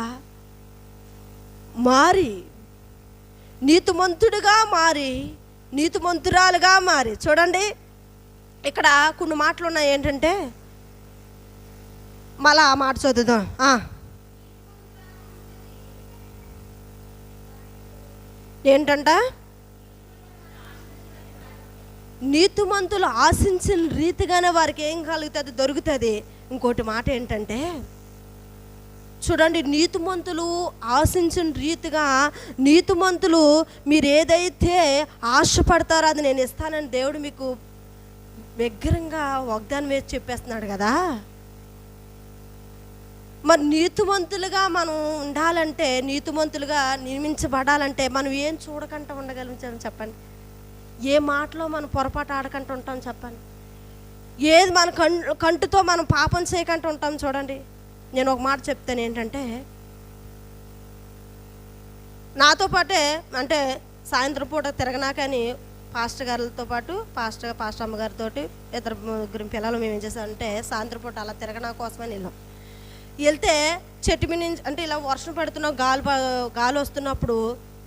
మారి, నీతిమంతుడుగా మారి, నీతిమంతురాలుగా మారి. చూడండి ఇక్కడ కొన్ని మాటలు ఉన్నాయి ఏంటంటే, మళ్ళా ఆ మాట చదువుదాం. ఏంటంట, నీతిమంతులు ఆశించిన రీతిగానే వారికి ఏం కలుగుతుంది, దొరుకుతుంది. ఇంకోటి మాట ఏంటంటే, చూడండి, నీతిమంతులు ఆశించిన రీతిగా, నీతిమంతులు మీరు ఏదైతే ఆశపడతారో అది నేను ఇస్తానని దేవుడు మీకు వ్యగ్రంగా వాగ్దానం వేసి చెప్పేస్తున్నాడు కదా. మరి నీతిమంతులుగా మనం ఉండాలంటే, నీతిమంతులుగా నియమించబడాలంటే మనం ఏం చూడకుండా ఉండగలం చెప్పండి? ఏ మాటలో మనం పొరపాటు ఆడకుండా ఉంటాం చెప్పండి? ఏది మన కంటితో మనం పాపం చేయకుండా ఉంటాం చూడండి. నేను ఒక మాట చెప్తాను ఏంటంటే, నాతో పాటే అంటే సాయంత్రం పూట తిరగనా కానీ పాస్టర్ గారితో పాటు పాస్టర్ అమ్మగారితో ఇద్దరు ముగ్గురు పిల్లలు మేము ఏం చేసామంటే సాయంత్రం పూట అలా తిరగనా కోసమని వెళ్తే చెట్టు మీద నుంచి అంటే ఇలా వర్షం పడుతున్న గాలి వస్తున్నప్పుడు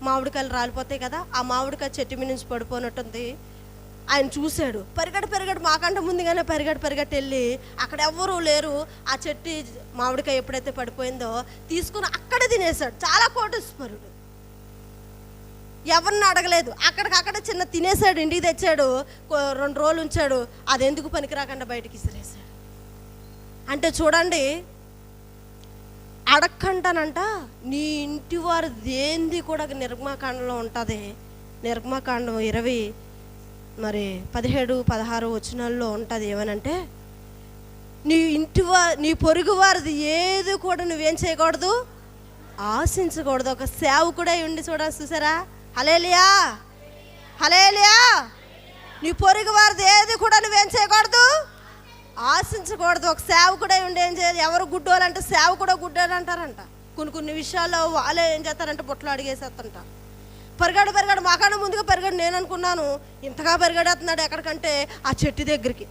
మామిడికాయలు రాలిపోతాయి కదా, ఆ మామిడికాయ చెట్టు మీద నుంచి పడిపోయినట్టుంది. ఆయన చూశాడు, పరిగెడు మాకంటే ముందుగానే పరిగెట్టి వెళ్ళి అక్కడ ఎవ్వరూ లేరు, ఆ చెట్టు మామిడికాయ ఎప్పుడైతే పడిపోయిందో తీసుకుని అక్కడే తినేశాడు. చాలా కోటీశ్వరుడు, ఎవరిని అడగలేదు, అక్కడికక్కడ చిన్న తినేశాడు, ఇంటికి తెచ్చాడు, 2 రోజులు ఉంచాడు, అది ఎందుకు పనికి రాకుండా బయటికి ఇసిరేశాడు. అంటే చూడండి అడక్కంటానంట నీ ఇంటి వారు దేంది కూడా నిర్గమాకాండంలో ఉంటుంది. నిర్గమాకాండం 20 మరి 17, 16 వచనాల్లో ఉంటుంది. ఏమనంటే నీ పొరుగు వారిది ఏది కూడా నువ్వేం చేయకూడదు, ఆశించకూడదు. ఒక సేవకుడై ఉండి చూసారా, హల్లెలూయా హల్లెలూయా. నీ పొరుగు వారిది ఏది కూడా నువ్వేం చేయకూడదు, ఆశించకూడదు. ఒక సేవకుడై ఉండి ఏం చేయాలి, ఎవరు గుడ్డోలంటే సేవకుడు గుడ్డోలు అంటారంట. కొన్ని విషయాల్లో వాళ్ళే ఏం చేస్తారంటే బుట్టలు అడిగేసేస్తంట. పరిగాడు మాకన్నా ముందుగా పరిగాడు. నేను అనుకున్నాను ఇంతగా పరిగెడుతున్నాడు ఎక్కడికంటే ఆ చెట్టు దగ్గరికి.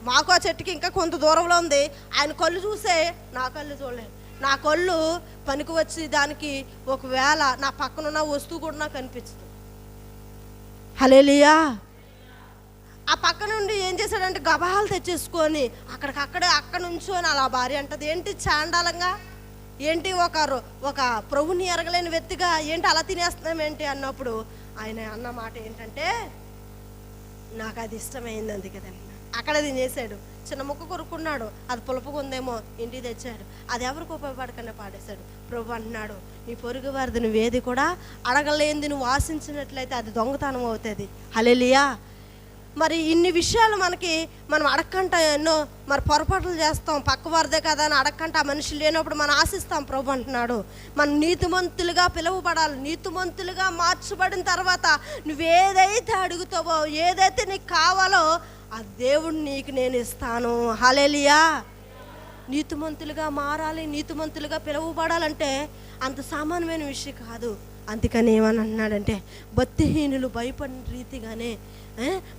మాకు ఆ చెట్టుకి ఇంకా కొంత దూరంలో ఉంది. ఆయన కళ్ళు చూసే నా కళ్ళు చూడలేదు. నా కళ్ళు పనికి వచ్చి దానికి ఒకవేళ నా పక్కన ఉన్న వస్తువు కూడా నాకు అనిపిస్తుంది. హల్లెలూయా. ఆ పక్క నుండి ఏం చేశాడంటే గబాలు తెచ్చేసుకొని అక్కడ నుంచోని అలా భార్య అంటది, ఏంటి చాండాలంగా, ఏంటి ఒక ప్రభుని ఎరగలేని వ్యక్తిగా ఏంటి అలా తినేస్తున్నాం ఏంటి అన్నప్పుడు ఆయన అన్న మాట ఏంటంటే, నాకు అది ఇష్టమైంది అందుకని అక్కడ తినేసాడు. చిన్న ముక్క కొరుక్కున్నాడు, అది పులుపుగా ఉందేమో ఇంటికి తెచ్చాడు. అది ఎవరికి ఉపయోగపడకుండా పాడేశాడు. ప్రభు అంటున్నాడు, నీ పొరుగు వారిది నువ్వేది కూడా అడగలేంది నువ్వు ఆశించినట్లయితే అది దొంగతనం అవుతుంది. హల్లెలూయా. మరి ఇన్ని విషయాలు మనం అడగకంట ఎన్నో మరి పొరపాట్లు చేస్తాం. పక్క వారిదే కదా అని అడగకంట ఆ మనిషి లేనప్పుడు మనం ఆశిస్తాం. ప్రభు అంటున్నాడు, మనం నీతిమంతులుగా పిలువబడాలి. నీతిమంతులుగా మార్చబడిన తర్వాత నువ్వేదైతే అడుగుతావో, ఏదైతే నీకు కావాలో ఆ దేవుడు నీకు నేను ఇస్తాను. హల్లెలూయా. నీతిమంతులుగా మారాలి, నీతిమంతులుగా పిలువబడాలంటే అంత సామాన్యమైన విషయం కాదు. అందుకని ఏమని అన్నాడంటే, భక్తిహీనులు భయపడిన రీతిగానే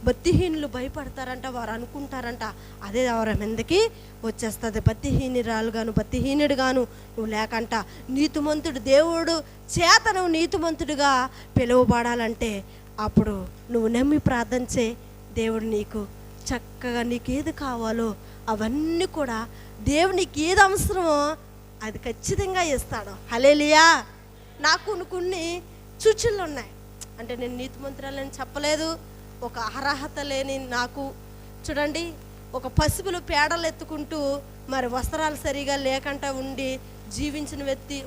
భక్తిహీనులు భయపడతారంట, వారు అనుకుంటారంట అదే ఎవరి మీదకి వచ్చేస్తుంది. భక్తిహీనురాలుగాను భక్తిహీనుడుగాను నువ్వు లేకంట నీతిమంతుడు దేవుడు చేత నువ్వు నీతిమంతుడిగా పిలువబడాలంటే అప్పుడు నువ్వు నమ్మి ప్రార్థన చే. దేవుడు నీకు చక్కగా నీకేది కావాలో అవన్నీ కూడా దేవునికి ఏది అవసరమో అది ఖచ్చితంగా ఇస్తాడు. హల్లెలూయా. నాకు కొన్ని సూచనలు ఉన్నాయి. అంటే నేను నీతిమంతురాలని చెప్పలేదు. ఒక అర్హత లేని నాకు చూడండి, ఒక పసిపులు పేడలు ఎత్తుకుంటూ మరి వస్త్రాలు సరిగా లేకుండా ఉండి జీవించిన వ్యక్తి,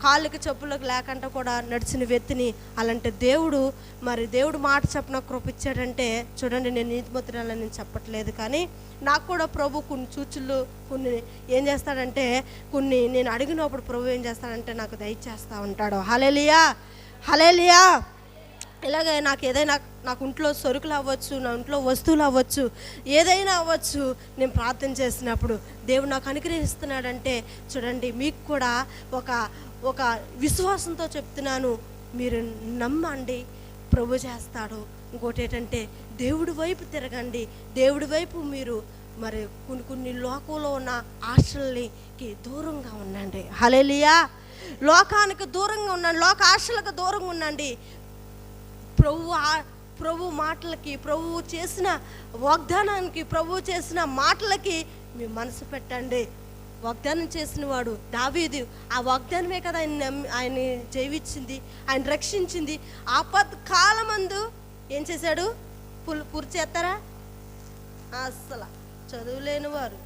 కాళ్ళకి చెప్పులకు లేకుండా కూడా నడిచిన వ్యక్తిని. అలాంటి దేవుడు మాట చెప్పిన కృప ఇచ్చాడంటే చూడండి, నేను నీతిమంతురాలని నేను చెప్పట్లేదు, కానీ నాకు కూడా ప్రభు కొన్ని సూచనలు కొన్ని ఏం చేస్తాడంటే నేను అడిగినప్పుడు ప్రభు ఏం చేస్తాడంటే నాకు దయచేస్తూ ఉంటాడు. హల్లెలూయా హల్లెలూయా. ఇలాగే నాకు ఏదైనా నాకు ఇంట్లో సరుకులు అవ్వచ్చు, నా ఇంట్లో వస్తువులు అవ్వచ్చు, ఏదైనా అవ్వచ్చు, నేను ప్రార్థన చేసినప్పుడు దేవుడు నాకు అనుగ్రహిస్తున్నాడంటే చూడండి, మీకు కూడా ఒక విశ్వాసంతో చెప్తున్నాను, మీరు నమ్మండి, ప్రభు చేస్తాడు. ఇంకోటి ఏంటంటే దేవుడి వైపు తిరగండి. దేవుడి వైపు మీరు మరి కొన్ని లోకంలో ఉన్న ఆశలకి దూరంగా ఉండండి. హల్లెలూయా. లోకానికి దూరంగా ఉండండి, లోక ఆశలకు దూరంగా ఉండండి. ప్రభు మాటలకి, ప్రభు చేసిన వాగ్దానానికి, ప్రభు చేసిన మాటలకి మీ మనసు పెట్టండి. వాగ్దానం చేసిన వాడు దావీదు, ఆ వాగ్దానమే కదా ఆయన జయించింది, ఆయన రక్షించింది. ఆపత్కాలమందు ఏం చేశాడు? పూర్తి చేస్తారా? అస్సలు చదువులేని వారు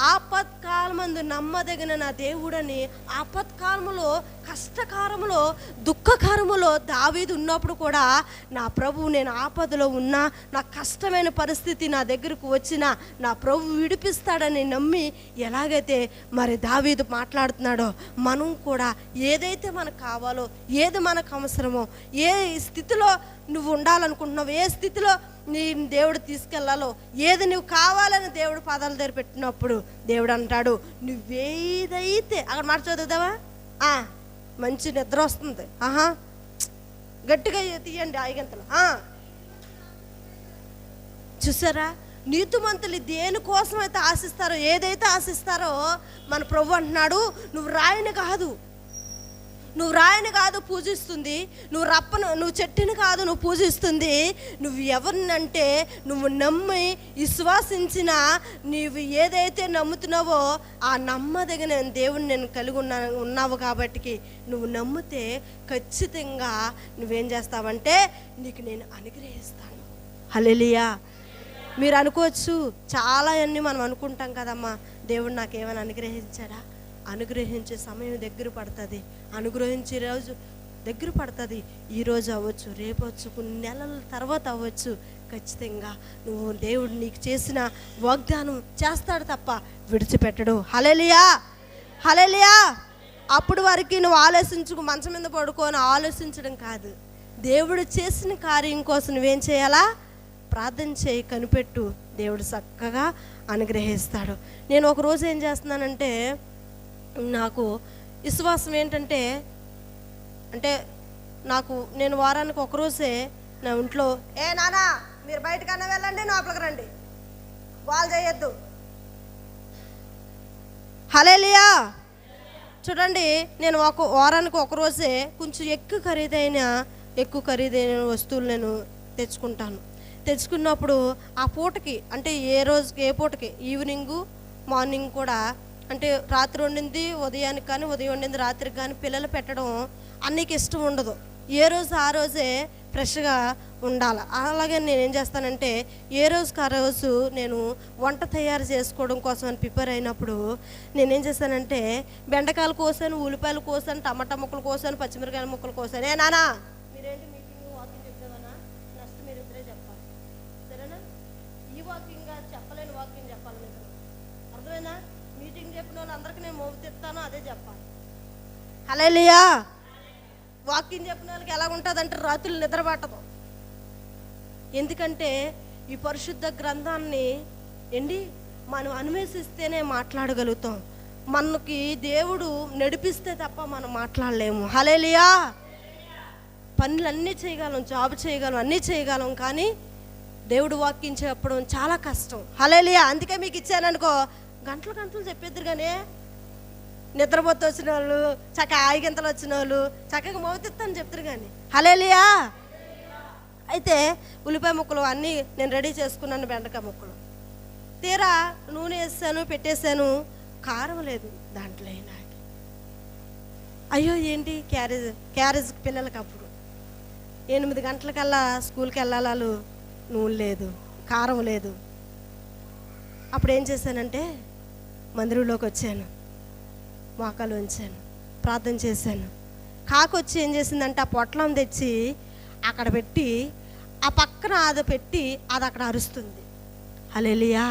ఆపత్కాలమందు నమ్మదగిన నా దేవుడని, ఆపత్కాలములో, కష్టకాలములో, దుఃఖకాలములో దావీదు ఉన్నప్పుడు కూడా నా ప్రభు నేను ఆపదలో ఉన్నా, నా కష్టమైన పరిస్థితి నా దగ్గరకు వచ్చినా నా ప్రభు విడిపిస్తాడని నమ్మి ఎలాగైతే మరి దావీదు మాట్లాడుతున్నాడో మనం కూడా ఏదైతే మనకు కావాలో, ఏది మనకు అవసరమో, ఏ స్థితిలో నువ్వు ఉండాలనుకుంటున్నావు, ఏ స్థితిలో నీ దేవుడు తీసుకెళ్లాలో, ఏది నువ్వు కావాలని దేవుడు పాదాల దగ్గర పెట్టినప్పుడు దేవుడు అంటాడు, నువ్వేదైతే అక్కడ మాట చదువుతావా? మంచి నిద్ర వస్తుంది. గట్టిగా తీయండి ఆయిగంతలు. చూసారా, నీతిమంతులు దేనికోసం అయితే ఆశిస్తారో, ఏదైతే ఆశిస్తారో మన ప్రభు అంటున్నాడు, నువ్వు రాయిని కాదు పూజిస్తుంది, నువ్వు చెట్టుని కాదు నువ్వు పూజిస్తుంది, నువ్వు ఎవరినంటే నువ్వు నమ్మి విశ్వాసించిన, నీవు ఏదైతే నమ్ముతున్నావో ఆ నమ్మదగిన దేవుని నేను కలిగి ఉన్నావు కాబట్టి నువ్వు నమ్మితే ఖచ్చితంగా నువ్వేం చేస్తావంటే నీకు నేను అనుగ్రహిస్తాను. హల్లెలూయా. మీరు అనుకోవచ్చు చాలా అన్నీ మనం అనుకుంటాం కదమ్మా, దేవుడు నాకేమైనా అనుగ్రహించాడా? అనుగ్రహించే సమయం దగ్గర పడుతుంది, అనుగ్రహించే రోజు దగ్గర పడుతుంది. ఈరోజు అవ్వచ్చు, రేపు అవ్వచ్చు, కొన్ని నెలల తర్వాత అవ్వచ్చు. ఖచ్చితంగా నువ్వు దేవుడు నీకు చేసిన వాగ్దానం చేస్తాడు తప్ప విడిచిపెట్టడు. హల్లెలూయా, హల్లెలూయా. అప్పుడు వరకు నువ్వు ఆలోచించుకు మంచం మీద పడుకొని ఆలోచించడం కాదు, దేవుడు చేసిన కార్యం కోసం నువ్వేం చేయాలా? ప్రార్థన చేయి, కనిపెట్టు, దేవుడు చక్కగా అనుగ్రహిస్తాడు. నేను ఒకరోజు ఏం చేస్తున్నానంటే, నాకు విశ్వాసం ఏంటంటే, నేను వారానికి ఒకరోజే నా ఇంట్లో, ఏ నానా మీరు బయటకన్నా వెళ్ళండి, లోపలికి రండి, గోల్ చేయొద్దు. హల్లెలూయా. చూడండి, నేను వారానికి ఒకరోజే కొంచెం ఎక్కువ ఖరీదైన వస్తువులు నేను తెచ్చుకుంటాను. తెచ్చుకున్నప్పుడు ఆ పూటకి, అంటే ఏ పూటకి, ఈవినింగు మార్నింగ్ కూడా, అంటే రాత్రి వండింది ఉదయానికి కానీ, ఉదయం వండింది రాత్రికి కానీ పిల్లలు పెట్టడం అన్నీకి ఇష్టం ఉండదు. ఏ రోజు ఆ రోజే ఫ్రెష్గా ఉండాలి. అలాగే నేను ఏం చేస్తానంటే, ఏ రోజుకి ఆ రోజు నేను వంట తయారు చేసుకోవడం కోసం అని ప్రిపేర్ అయినప్పుడు నేనేం చేస్తానంటే, బెండకాయలు కోసాను, ఉల్లిపాయలు కోసాను, టమాటా ముక్కలు కోసాను, పచ్చిమిరకాయల ముక్కలు కోసాను. ఏ నానా మీరేంటి మీటింగ్ వాకింగ్ చెప్తామన్నా? నెక్స్ట్ మీరు ఇద్దరే చెప్పాలి, సరేనా? ఈ వాకింగ్ చెప్పలేని వాకింగ్ చెప్పాలి మీకు, అర్థమైనా? మీటింగ్ చెప్పిన వాళ్ళు అందరికీ నేను మోపు తెస్తాను, అదే చెప్పాలి. హల్లెలూయా. వాకింగ్ చెప్పిన వాళ్ళకి ఎలా ఉంటుందంటే రాత్రులు నిద్ర పట్టదు. ఎందుకంటే ఈ పరిశుద్ధ గ్రంథాన్ని మనం అన్వేషిస్తేనే మాట్లాడగలుగుతాం. మనకి దేవుడు నడిపిస్తే తప్ప మనం మాట్లాడలేము. హల్లెలూయా. పనులన్నీ చేయగలం, జాబ్ చేయగలం, అన్నీ చేయగలం, కానీ దేవుడు వాక్యం చెప్పడం చాలా కష్టం. హల్లెలూయా. అందుకే మీకు ఇచ్చాననుకో, గంటలు చెప్పేద్దరు, కానీ నిద్రపోతూ వచ్చిన వాళ్ళు, చక్కగా ఆయిగింతలు వచ్చిన వాళ్ళు చక్కగా మోతిస్తాను చెప్తారు కానీ. హల్లెలూయా. అయితే ఉల్లిపాయ ముక్కలు అన్నీ నేను రెడీ చేసుకున్నాను, బెండకాయ ముక్కలు. తీరా నూనె వేసాను, పెట్టేశాను, కారం లేదు దాంట్లో. నాకు అయ్యో ఏంటి, క్యారేజ్ పిల్లలకి అప్పుడు 8 గంటలకల్లా స్కూల్కి వెళ్ళాలి, వాళ్ళు నూనె లేదు, కారం లేదు. అప్పుడు ఏం చేశానంటే, మందిరంలోకి వచ్చాను, మోకాలు ఉంచాను, ప్రార్థన చేశాను. కాకొచ్చి ఏం చేసిందంటే, ఆ పొట్లం తెచ్చి అక్కడ పెట్టి, ఆ పక్కన అది పెట్టి, అది అక్కడ అరుస్తుంది. హల్లెలూయా.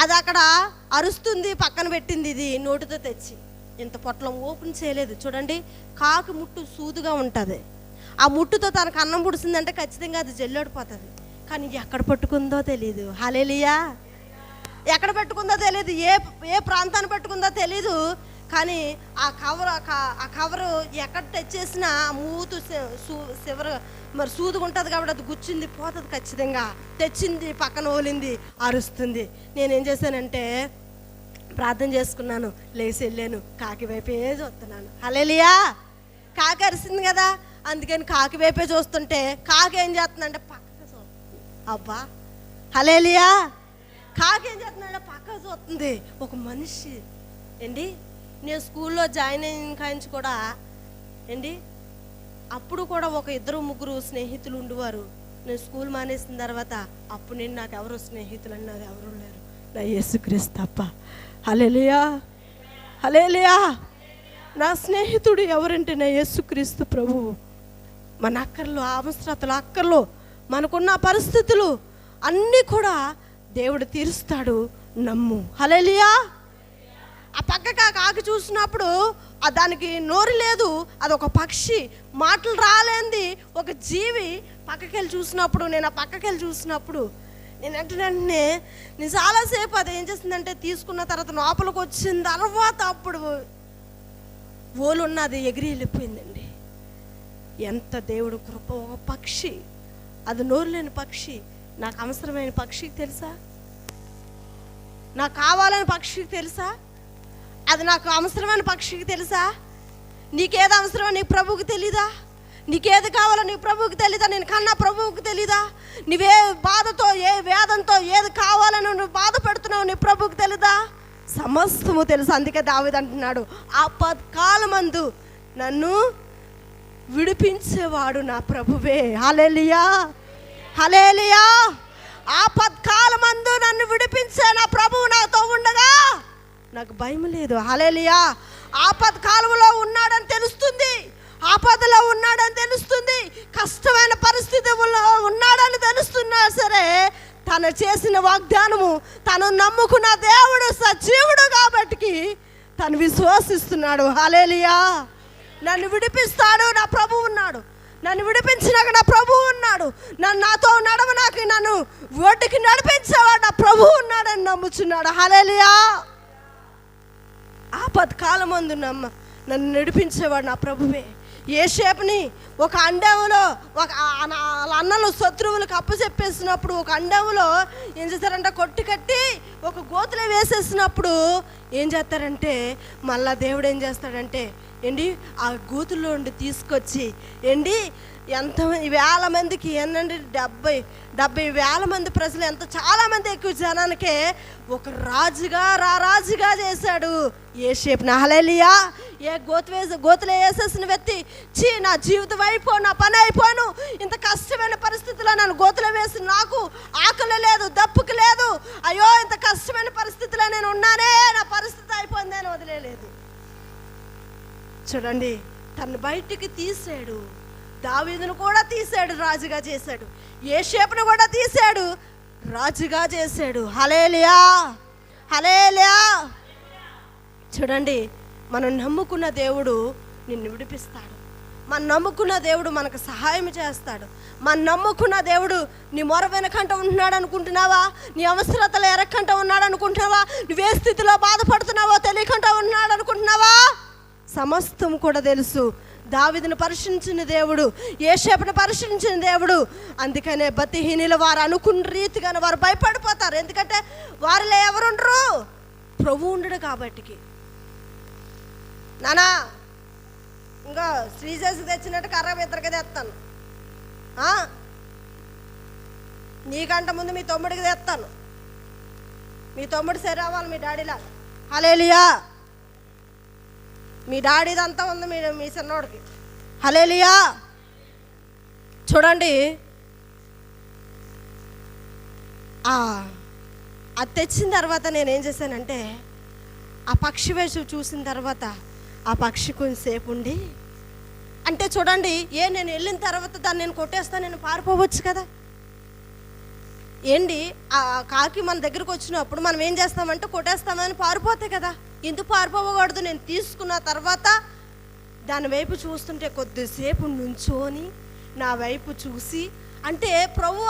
అది అక్కడ అరుస్తుంది, పక్కన పెట్టింది. ఇది నోటితో తెచ్చి, ఇంత పొట్లం ఓపెన్ చేయలేదు. చూడండి, కాకి ముట్టు సూదుగా ఉంటుంది, ఆ ముట్టుతో తనకు అన్నం పుడిసిందంటే ఖచ్చితంగా అది జల్లోడిపోతుంది. కానీ ఎక్కడ పట్టుకుందో తెలీదు. హల్లెలూయా. ఎక్కడ పెట్టుకుందో తెలియదు, ఏ ప్రాంతాన్ని పెట్టుకుందో తెలీదు. కానీ ఆ కవరు ఎక్కడ తెచ్చేసినా మూతు చివర మరి సూదుగా ఉంటుంది కాబట్టి అది గుచ్చింది, పోతుంది ఖచ్చితంగా. తెచ్చింది, పక్కన ఓలింది, అరుస్తుంది. నేనేం చేశానంటే, ప్రార్థన చేసుకున్నాను, లేచి వెళ్ళాను, కాకి వైపే చూస్తున్నాను. హల్లెలూయా. కాకి అరిసింది కదా, అందుకని కాకి వైపే చూస్తుంటే కాకి ఏం చేస్తుందంటే పక్కకు చూస్తుంది. అబ్బా, హల్లెలూయా. కాకి ఏం చేస్తుందంటే పక్కకు చూస్తుంది. ఒక మనిషి నేను స్కూల్లో జాయిన్ అయిన కాంచి కూడా అప్పుడు కూడా ఒక 2-3 స్నేహితులు ఉండేవారు. నేను స్కూల్ మానేసిన తర్వాత అప్పుడు నాకు ఎవరు స్నేహితులు అన్నది ఎవరు లేరు, నా యేసుక్రీస్తు తప్ప. హల్లెలూయా, హల్లెలూయా. నా స్నేహితుడు ఎవరంటే నా యేసుక్రీస్తు ప్రభువు. మన అక్కర్లు, అవసరతలు, అక్కర్లు, మనకున్న పరిస్థితులు అన్నీ కూడా దేవుడు తీరుస్తాడు, నమ్ము. హల్లెలూయా. ఆ పక్కకి ఆ కాకి చూసినప్పుడు దానికి నోరు లేదు, అదొక పక్షి, మాటలు రాలేంది ఒక జీవి. పక్కకెళ్ళి చూసినప్పుడు, నేను ఆ పక్కకెళ్ళి చూసినప్పుడు నేను వెంటనే చాలాసేపు అది ఏం చేసిందంటే, తీసుకున్న తర్వాత లోపలికి వచ్చిన తర్వాత అప్పుడు ఓలు ఉన్నది ఎగిరి వెళ్ళిపోయిందండి. ఎంత దేవుడు కృప. ఒక పక్షి, అది నోరు లేని పక్షి, నాకు అవసరమైన పక్షికి తెలుసా, నాకు కావాలని పక్షికి తెలుసా, అది నాకు అవసరమైన పక్షికి తెలుసా? నీకేది అవసరమో నీ ప్రభువుకి తెలీదా? నీకేది కావాలో నీ ప్రభువుకి తెలీదా? నేను కన్నా ప్రభువుకి తెలీదా? నువ్వే బాధతో, ఏ వేదంతో ఏది కావాలని నువ్వు బాధ పెడుతున్నావు నీ ప్రభువుకి తెలీదా? సమస్తము తెలుసు. అందుకే దావీదు అంటున్నాడు, ఆపత్కాలమందు నన్ను విడిపించేవాడు నా ప్రభువే. హల్లెలూయా, హల్లెలూయా. ఆపత్కాలమందు నన్ను విడిపించే నా ప్రభువు నాతో ఉండగా నాకు భయం లేదు. హల్లెలూయా. ఆపత్కాలంలో ఉన్నాడని తెలుస్తుంది, ఆపదలో ఉన్నాడని తెలుస్తుంది, కష్టమైన పరిస్థితుల్లో ఉన్నాడని తెలుస్తున్నా సరే తను చేసిన వాగ్దానము, తను నమ్ముకున్న దేవుడు సజీవుడు కాబట్టి తను విశ్వసిస్తున్నాడు. హల్లెలూయా. నన్ను విడిపిస్తాడు, నా ప్రభువు ఉన్నాడు. నన్ను విడిపించినాక నా ప్రభువు ఉన్నాడు. నాతో నడవనాకి నన్ను ఒడ్డుకి నడిపించేవాడు నా ప్రభువు ఉన్నాడని నమ్ముచున్నాడు. హల్లెలూయా. ఆపత్కాలమందు నన్ను నడిపించేవాడు నా ప్రభువే. యోసేపుని ఒక అండములో వాళ్ళ అన్నలు శత్రువులకు అప్పచెప్పేసినప్పుడు ఒక అండములో ఏం చేస్తారంటే కొట్టి కట్టి ఒక గోతులో వేసేసినప్పుడు ఏం చేస్తారంటే మళ్ళా దేవుడు ఏం చేస్తాడంటే ఆ గోతుల్లో ఉండి తీసుకొచ్చి ఎంత వేల మందికి ఏంటంటే 70,000 మంది ప్రజలు, ఎంత చాలామంది ఎక్కువ జనానికే ఒక రాజుగా చేశాడు యోసేపుని. హల్లెలూయా. గోతులో వేసేసిన వ్యక్తి నా జీవితం అయిపోను, నా పని అయిపోను, ఇంత కష్టమైన పరిస్థితిలో నన్ను గోతులో వేసి నాకు ఆకలి లేదు, దప్పుకు లేదు, అయ్యో ఇంత కష్టమైన పరిస్థితిలో నేను ఉన్నానే, నా పరిస్థితి అయిపోయింది అని వదిలేదు. చూడండి, తను బయటికి తీసాడు. దావీదును కూడా తీశాడు, రాజుగా చేశాడు. యోసేపును కూడా తీశాడు, రాజుగా చేశాడు. హల్లెలూయా. హల్లెలూయా. చూడండి, మనం నమ్ముకున్న దేవుడు నిన్ను విడిపిస్తాడు. మనం నమ్ముకున్న దేవుడు మనకు సహాయం చేస్తాడు. మనం నమ్ముకున్న దేవుడు నీ మొర వెనకంట ఉంటున్నాడు అనుకుంటున్నావా? నీ అవసరతలు ఎరక్కంట ఉన్నాడు అనుకుంటున్నావా? నువ్వే స్థితిలో బాధపడుతున్నావో తెలియకుండా ఉన్నాడు అనుకుంటున్నావా? సమస్తం కూడా తెలుసు. దావీదును పరిశీలించిన దేవుడు, యోసేపును పరిశీలించిన దేవుడు. అందుకనే భక్తిహీనులు వారు అనుకున్న రీతిగానే వారు భయపడిపోతారు. ఎందుకంటే వారిలో ఎవరుండరు? ప్రభు ఉండడు కాబట్టి. నానా ఇంకా శ్రీజేసి తెచ్చినట్టు కర్ర ఇద్దరికి తెస్తాను, నీకంట ముందు మీ తమ్ముడికి తెస్తాను. మీ తమ్ముడు సరి అవ్వాలి మీ డాడీలా. హల్లెలూయా. మీ డాడీదంతా ఉంది మీ చిన్నోడికి. హల్లెలూయా. చూడండి, అది తెచ్చిన తర్వాత నేనేం చేశానంటే ఆ పక్షి వేషం చూసిన తర్వాత ఆ పక్షి కొంచెంసేపు ఉండి, అంటే చూడండి, నేను వెళ్ళిన తర్వాత దాన్ని నేను కొట్టేస్తాను, నేను పారిపోవచ్చు కదా. ఆ కాకి మన దగ్గరకు వచ్చినప్పుడు మనం ఏం చేస్తామంటే కొట్టేస్తామని పారిపోతాయి కదా. ఎందుకు పారిపోకూడదు? నేను తీసుకున్న తర్వాత దాని వైపు చూస్తుంటే కొద్దిసేపు నుంచోని నా వైపు చూసి, అంటే ప్రభు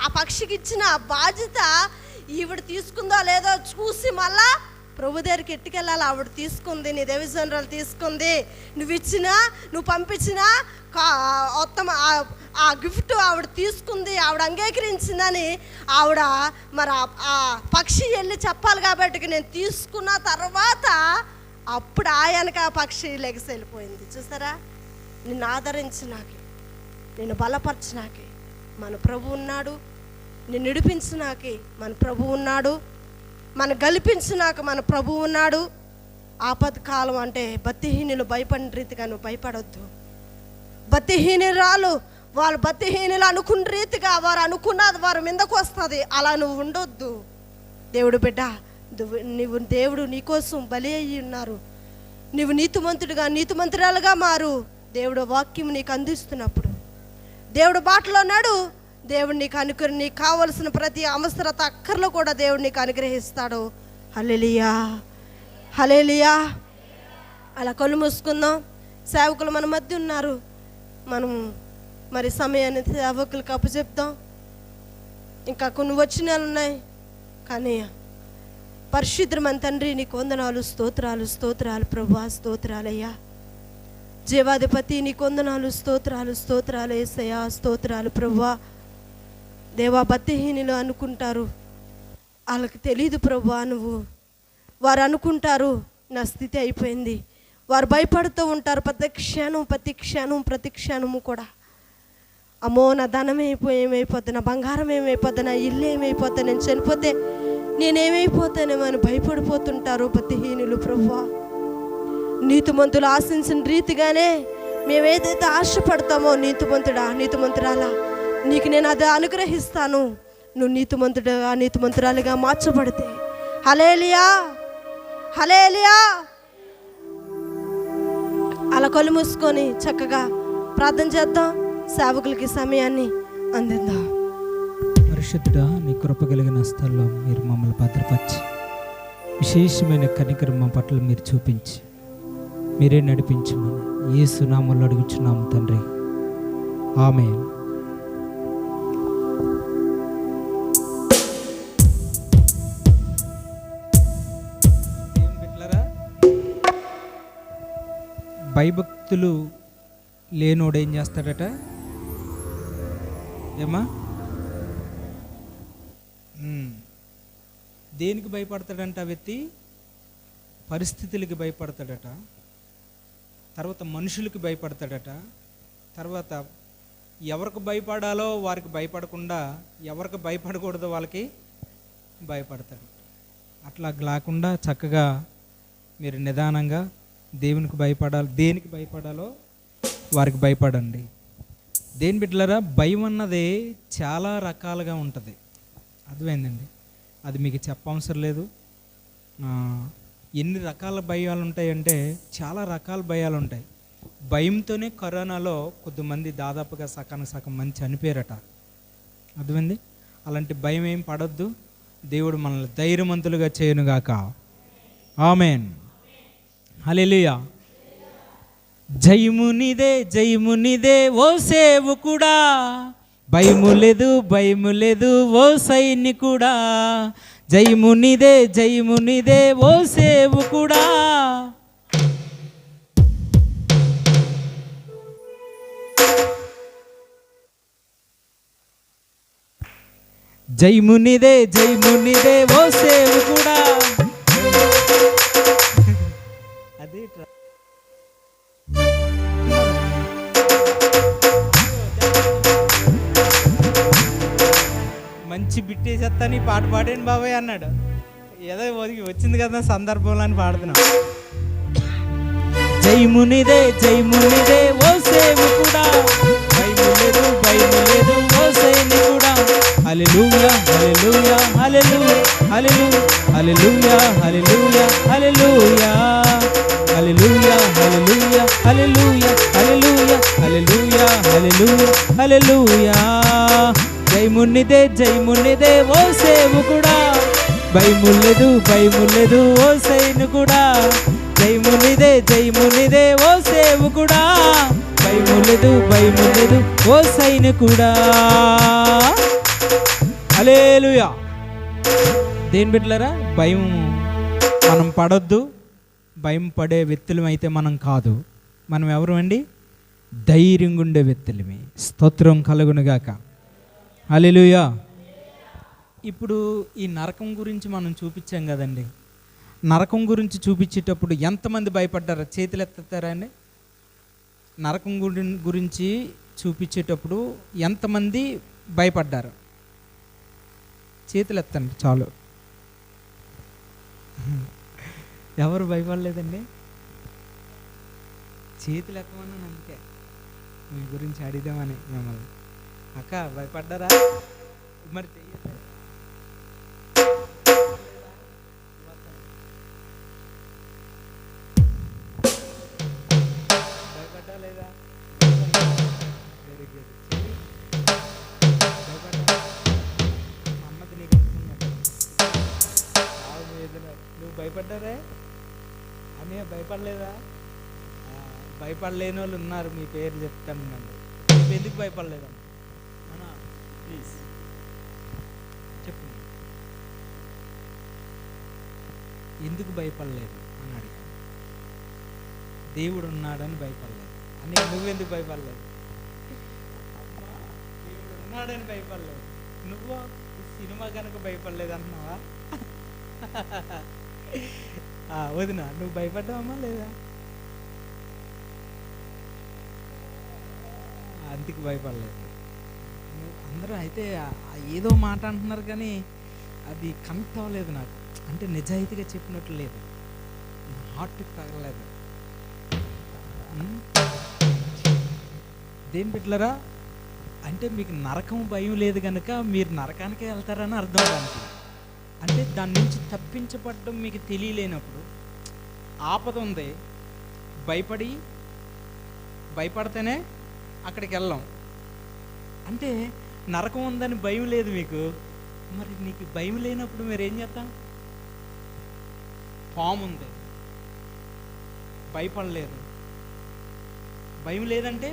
ఆ పక్షికి ఇచ్చిన బాధ్యత ఈవిడ తీసుకుందో లేదో చూసి మళ్ళా ప్రభు దగ్గరికి ఎట్టుకెళ్ళాలి. ఆవిడ తీసుకుంది, నీ దేవజనరాలు తీసుకుంది, నువ్వు ఇచ్చినా నువ్వు పంపించినా మొత్తం ఆ గిఫ్ట్ ఆవిడ తీసుకుంది, ఆవిడ అంగీకరించిందని ఆవిడ మరి ఆ పక్షి వెళ్ళి చెప్పాలి. కాబట్టి నేను తీసుకున్న తర్వాత అప్పుడు ఆయనకి ఆ పక్షి లెగసి వెళ్ళిపోయింది. చూసారా? నిన్ను ఆదరించినాకే, నిన్ను బలపరిచినాకే మన ప్రభు ఉన్నాడు. నిన్ను నడిపించినాకే మన ప్రభు ఉన్నాడు. మన గెలిపించినాక మన ప్రభు ఉన్నాడు. ఆపత్కాలం అంటే భక్తిహీనులు భయపడిన రీతిగా నువ్వు భయపడొద్దు. భక్తిహీనురాలు వాళ్ళు భక్తిహీనులు అనుకున్న రీతిగా వారు అనుకున్నది వారి మీదకు వస్తుంది. అలా నువ్వు ఉండొద్దు. దేవుడు బిడ్డ, దేవుడు నీకోసం బలి అయ్యి ఉన్నారు. నువ్వు నీతిమంతుడిగా నీతిమంతురాలుగా మారు. దేవుడు వాక్యం నీకు అందిస్తున్నప్పుడు దేవుడు బాటలో నాడు. దేవుడు నీకు కావలసిన ప్రతి అవసరత అక్కర్లో కూడా దేవుడు నీకు అనుగ్రహిస్తాడు. హల్లెలూయా. హల్లెలూయా. అలా కళ్ళు మూసుకుందాం. సేవకులు మన మధ్య ఉన్నారు. మనం మరి సమయాన్ని సేవకులకు అప్పచెప్తాం. ఇంకా కొన్ని వచనాలు ఉన్నాయి. కానీ పరిశుద్ధమైన తండ్రి, నీకు వందనాలు, స్తోత్రాలు, స్తోత్రాలు ప్రభువా, స్తోత్రాలయ్యా. జీవాధిపతి, నీకు వందనాలు, స్తోత్రాలు, స్తోత్రాలు యేసయ్యా, స్తోత్రాలు ప్రభువా. దేవా, భక్తిహీనులు అనుకుంటారు, వాళ్ళకి తెలియదు ప్రభువా. వారు అనుకుంటారు నా స్థితి అయిపోయింది. వారు భయపడుతూ ఉంటారు ప్రతి క్షణము కూడా. అమ్మో, నా ధనం ఏమైపోద్ది, నా బంగారం ఏమైపోద్ది, నా ఇల్లు ఏమైపోద్ది, నేను చనిపోతే నేనేమైపోతానేమో అని భయపడిపోతుంటారు భక్తిహీనులు ప్రభువా. నీతిమంతులు ఆశించిన రీతిగానే మేమేదైతే ఆశపడతామో, నీతిమంతుడా నీతిమంతురాలా, నీకు నేను అది అనుగ్రహిస్తాను. నువ్వు నీతిమంతుడుగా నీతిమంతురాలిగా మార్చబడితే. హల్లెలూయా, హల్లెలూయా. అలా కళ్ళు మూసుకొని చక్కగా ప్రార్థన చేద్దాం. సేవకులకి సమయాన్ని అందిద్దాం. పరిశుద్ధుడా, నీ కృప కలిగిన స్థలంలో మీరు మమ్మల్ని భద్రపరిచి విశేషమైన కనికరం మా పట్ల మీరు చూపించి మీరే నడిపించమని యేసు నామములో అడుగుచున్నాము తండ్రి, ఆమేన్. భయభక్తులు లేనోడు ఏం చేస్తాడట? ఏమా దేనికి భయపడతాడంట? ఆ వ్యక్తి పరిస్థితులకి భయపడతాడట, తర్వాత మనుషులకి భయపడతాడట, తర్వాత ఎవరికి భయపడాలో వారికి భయపడకుండా ఎవరికి భయపడకూడదో వాళ్ళకి భయపడతాడు. అట్లా లేకుండా చక్కగా మీరు నిదానంగా దేవునికి భయపడాలి, దేనికి భయపడాలో వారికి భయపడండి. దేని బిడ్డలారా, భయం అన్నది చాలా రకాలుగా ఉంటుంది. అర్థమైందండి? అది మీకు చెప్పవసరం లేదు. ఎన్ని రకాల భయాలు ఉంటాయంటే చాలా రకాల భయాలు ఉంటాయి. భయంతోనే కరోనాలో కొద్దిమంది దాదాపుగా సగం మంది చనిపోయారట. అర్థమైంది? అలాంటి భయం ఏం పడొద్దు. దేవుడు మనల్ని ధైర్యవంతులుగా చేయనుగాక. ఆమేన్, హల్లెలూయా. జయమునిదే జయమునిదే ఓ సేవకుడా, భయము లేదు ఓ సైనికుడా. జయమునిదే జయమునిదే ఓ సేవకుడా. జయమునిదే జయమునిదే ఓ సేవకుడా. అదే మంచి బిట్టేసేస్తాను, ఈ పాట పాడండి బాబాయ్ అన్నాడు. ఏదో వచ్చింది కదా సందర్భంలో అని పాడుతున్నాం. జయమునిదే జయమునిదే ఓ సేవకుడా, భయము లేదు ఓ సైనికుడా. హల్లెలూయా హల్లెలూయా హల్లెలూయా హల్లెలూయా హల్లెలూయా హల్లెలూయా హల్లెలూయా హల్లెలూయా హల్లెలూయా హల్లెలూయా హల్లెలూయా హల్లెలూయా హల్లెలూయా. జయమునిదే జయమునిదే ఓ సేవకుడా, భయము లేదు ఓ సైనికుడా. జయమునిదే జయమునిదే ఓ సేవకుడా, భయము లేదు ఓ సైనికుడా. హల్లెలూయా. దేని బిడ్డలారా, భయం మనం పడొద్దు. భయం పడే వ్యక్తులం అయితే మనం కాదు. మనం ఎవరు అండి? ధైర్యంగా ఉండే వ్యక్తులమే. స్తోత్రం కలుగునుగాక. హల్లెలూయా. ఇప్పుడు ఈ నరకం గురించి మనం చూపించాం కదండి. నరకం గురించి చూపించేటప్పుడు ఎంతమంది భయపడ్డారా? చేతులు ఎత్తుతారా అండి? నరకం గురించి చూపించేటప్పుడు ఎంతమంది భయపడ్డారు? చేతులు ఎత్తండి చాలు. ఎవరు భయపడలేదండి? చేతులు ఎత్తమన్నాను, అందుకే మీ గురించి అడిగామని మిమ్మల్ని. అక్క భయపడ్డారా? మరి చెయ్యండి. భయపడ్డా లేదా? Very good. భయపడ్డా? అన్నది నీకు అనుకున్నాడు. నువ్వు భయపడ్డారే అని భయపడలేదా? భయపడలేని వాళ్ళు ఉన్నారు, మీ పేరు చెప్తాను. నువ్వు ఎందుకు భయపడలేదమ్మా? ప్లీజ్ చెప్పు, ఎందుకు భయపడలేదు అని అడిగా. దేవుడు ఉన్నాడని భయపడలేదు అని. నువ్వెందుకు భయపడలేదు? దేవుడు ఉన్నాడని భయపడలేదు. నువ్వు సినిమా కనుక భయపడలేదు అంటున్నావా? వదినా, నువ్వు భయపడ్డావమ్మా లేదా? అందుకు భయపడలేదు. అందరూ అయితే ఏదో మాట అంటున్నారు కానీ అది కనెక్ట్ అవ్వలేదు నాకు. అంటే నిజాయితీగా చెప్పినట్లు లేదు, నా హార్ట్కి తగలలేదు. దేని బిడ్డలారా, అంటే మీకు నరకం భయం లేదు కనుక మీరు నరకానికే వెళ్తారని అర్థం దానికి. అంటే దాని నుంచి తప్పించబడడం మీకు తెలియలేనప్పుడు, ఆపద ఉంది, భయపడితేనే అక్కడికి వెళ్ళాం. అంటే నరకం ఉందని భయం లేదు మీకు, మరి నీకు భయం లేనప్పుడు మీరు ఏం చేద్దాం? పాము ఉంది, భయపడలేదు. భయం లేదంటే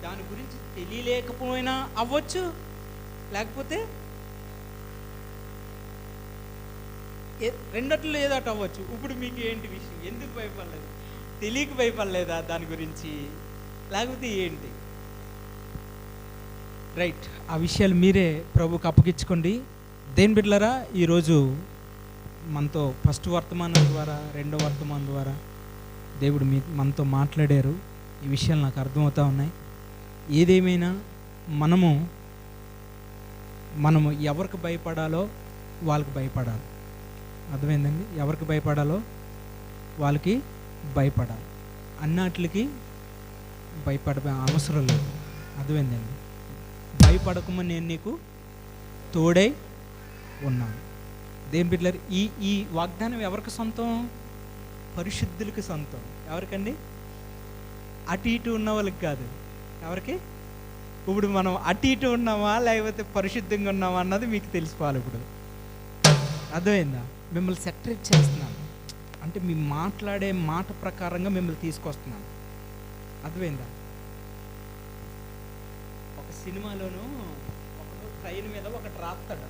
దాని గురించి తెలియలేకపోయినా అవ్వచ్చు, లేకపోతే రెండట్లో ఏదో అటు అవ్వచ్చు. ఇప్పుడు మీకు ఏంటి విషయం? ఎందుకు భయపడలేదు? తెలియక భయపడలేదా దాని గురించి, లేకపోతే ఏంటి? రైట్, ఆ విషయాలు మీరే ప్రభుకి అప్పగించుకోండి. దేని బిడ్డలారా, ఈరోజు మనతో ఫస్ట్ వర్తమానం ద్వారా, రెండో వర్తమానం ద్వారా దేవుడు మనతో మాట్లాడారు. ఈ విషయాలు నాకు అర్థమవుతూ ఉన్నాయి. ఏదేమైనా మనము ఎవరికి భయపడాలో వాళ్ళకి భయపడాలి. అర్థమైందండి? ఎవరికి భయపడాలో వాళ్ళకి భయపడాలి, అన్నట్లకి భయపడ అవసరం లేదు. అర్థమైందండి? భయపడకమని నేను నీకు తోడై ఉన్నాను. దేని బిడ్డలారా, ఈ వాగ్దానం ఎవరికి సొంతం? పరిశుద్ధులకి సొంతం. ఎవరికండి? అటు ఇటు ఉన్న వాళ్ళకి కాదు. ఎవరికి? ఇప్పుడు మనం అటు ఇటు ఉన్నామా లేకపోతే పరిశుద్ధంగా ఉన్నామా అన్నది మీకు తెలిసిపోవాలి. ఇప్పుడు అర్థమైందా? మిమ్మల్ని సెటరేట్ చేస్తున్నాను, అంటే మీ మాట్లాడే మాట ప్రకారంగా మిమ్మల్ని తీసుకొస్తున్నాను. అర్థమైందా? ఒక సినిమాలోనూ ఒకడు ట్రైన్ మీద ఒకటి రాస్తాడు,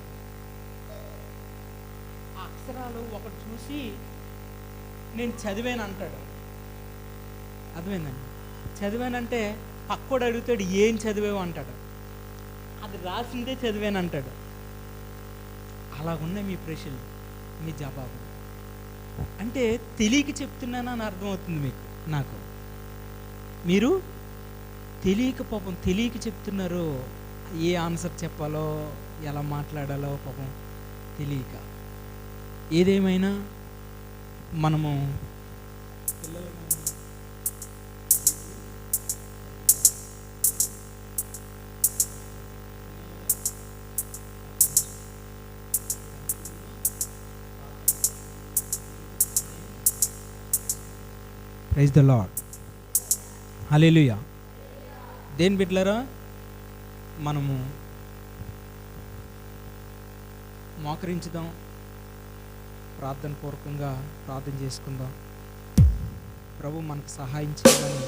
ఆ అక్షరాలు ఒకటి చూసి నేను చదివాను అంటాడు. అర్థమైందండి? చదివానంటే పక్కోడు అడుగుతాడు, ఏం చదివావు అంటాడు. అది రాసిందే చదివాను అంటాడు. అలాగున్నాయి మీ ప్రశ్నలు, మీ జవాబు. అంటే తెలియక చెప్తున్నాను అని అర్థమవుతుంది మీకు, నాకు. మీరు తెలియక చెప్తున్నారు. ఏ ఆన్సర్ చెప్పాలో, ఎలా మాట్లాడాలో పాపం తెలియక. ఏదేమైనా మనము పిల్లలు ప్రైజ్ ద లార్డ్, హల్లెలూయా. దేని బిడ్డలారా, మనము మోకరించుదాం, ప్రార్థన పూర్వకంగా ప్రార్థన చేసుకుందాం. ప్రభు మనకు సహాయం చేయాలని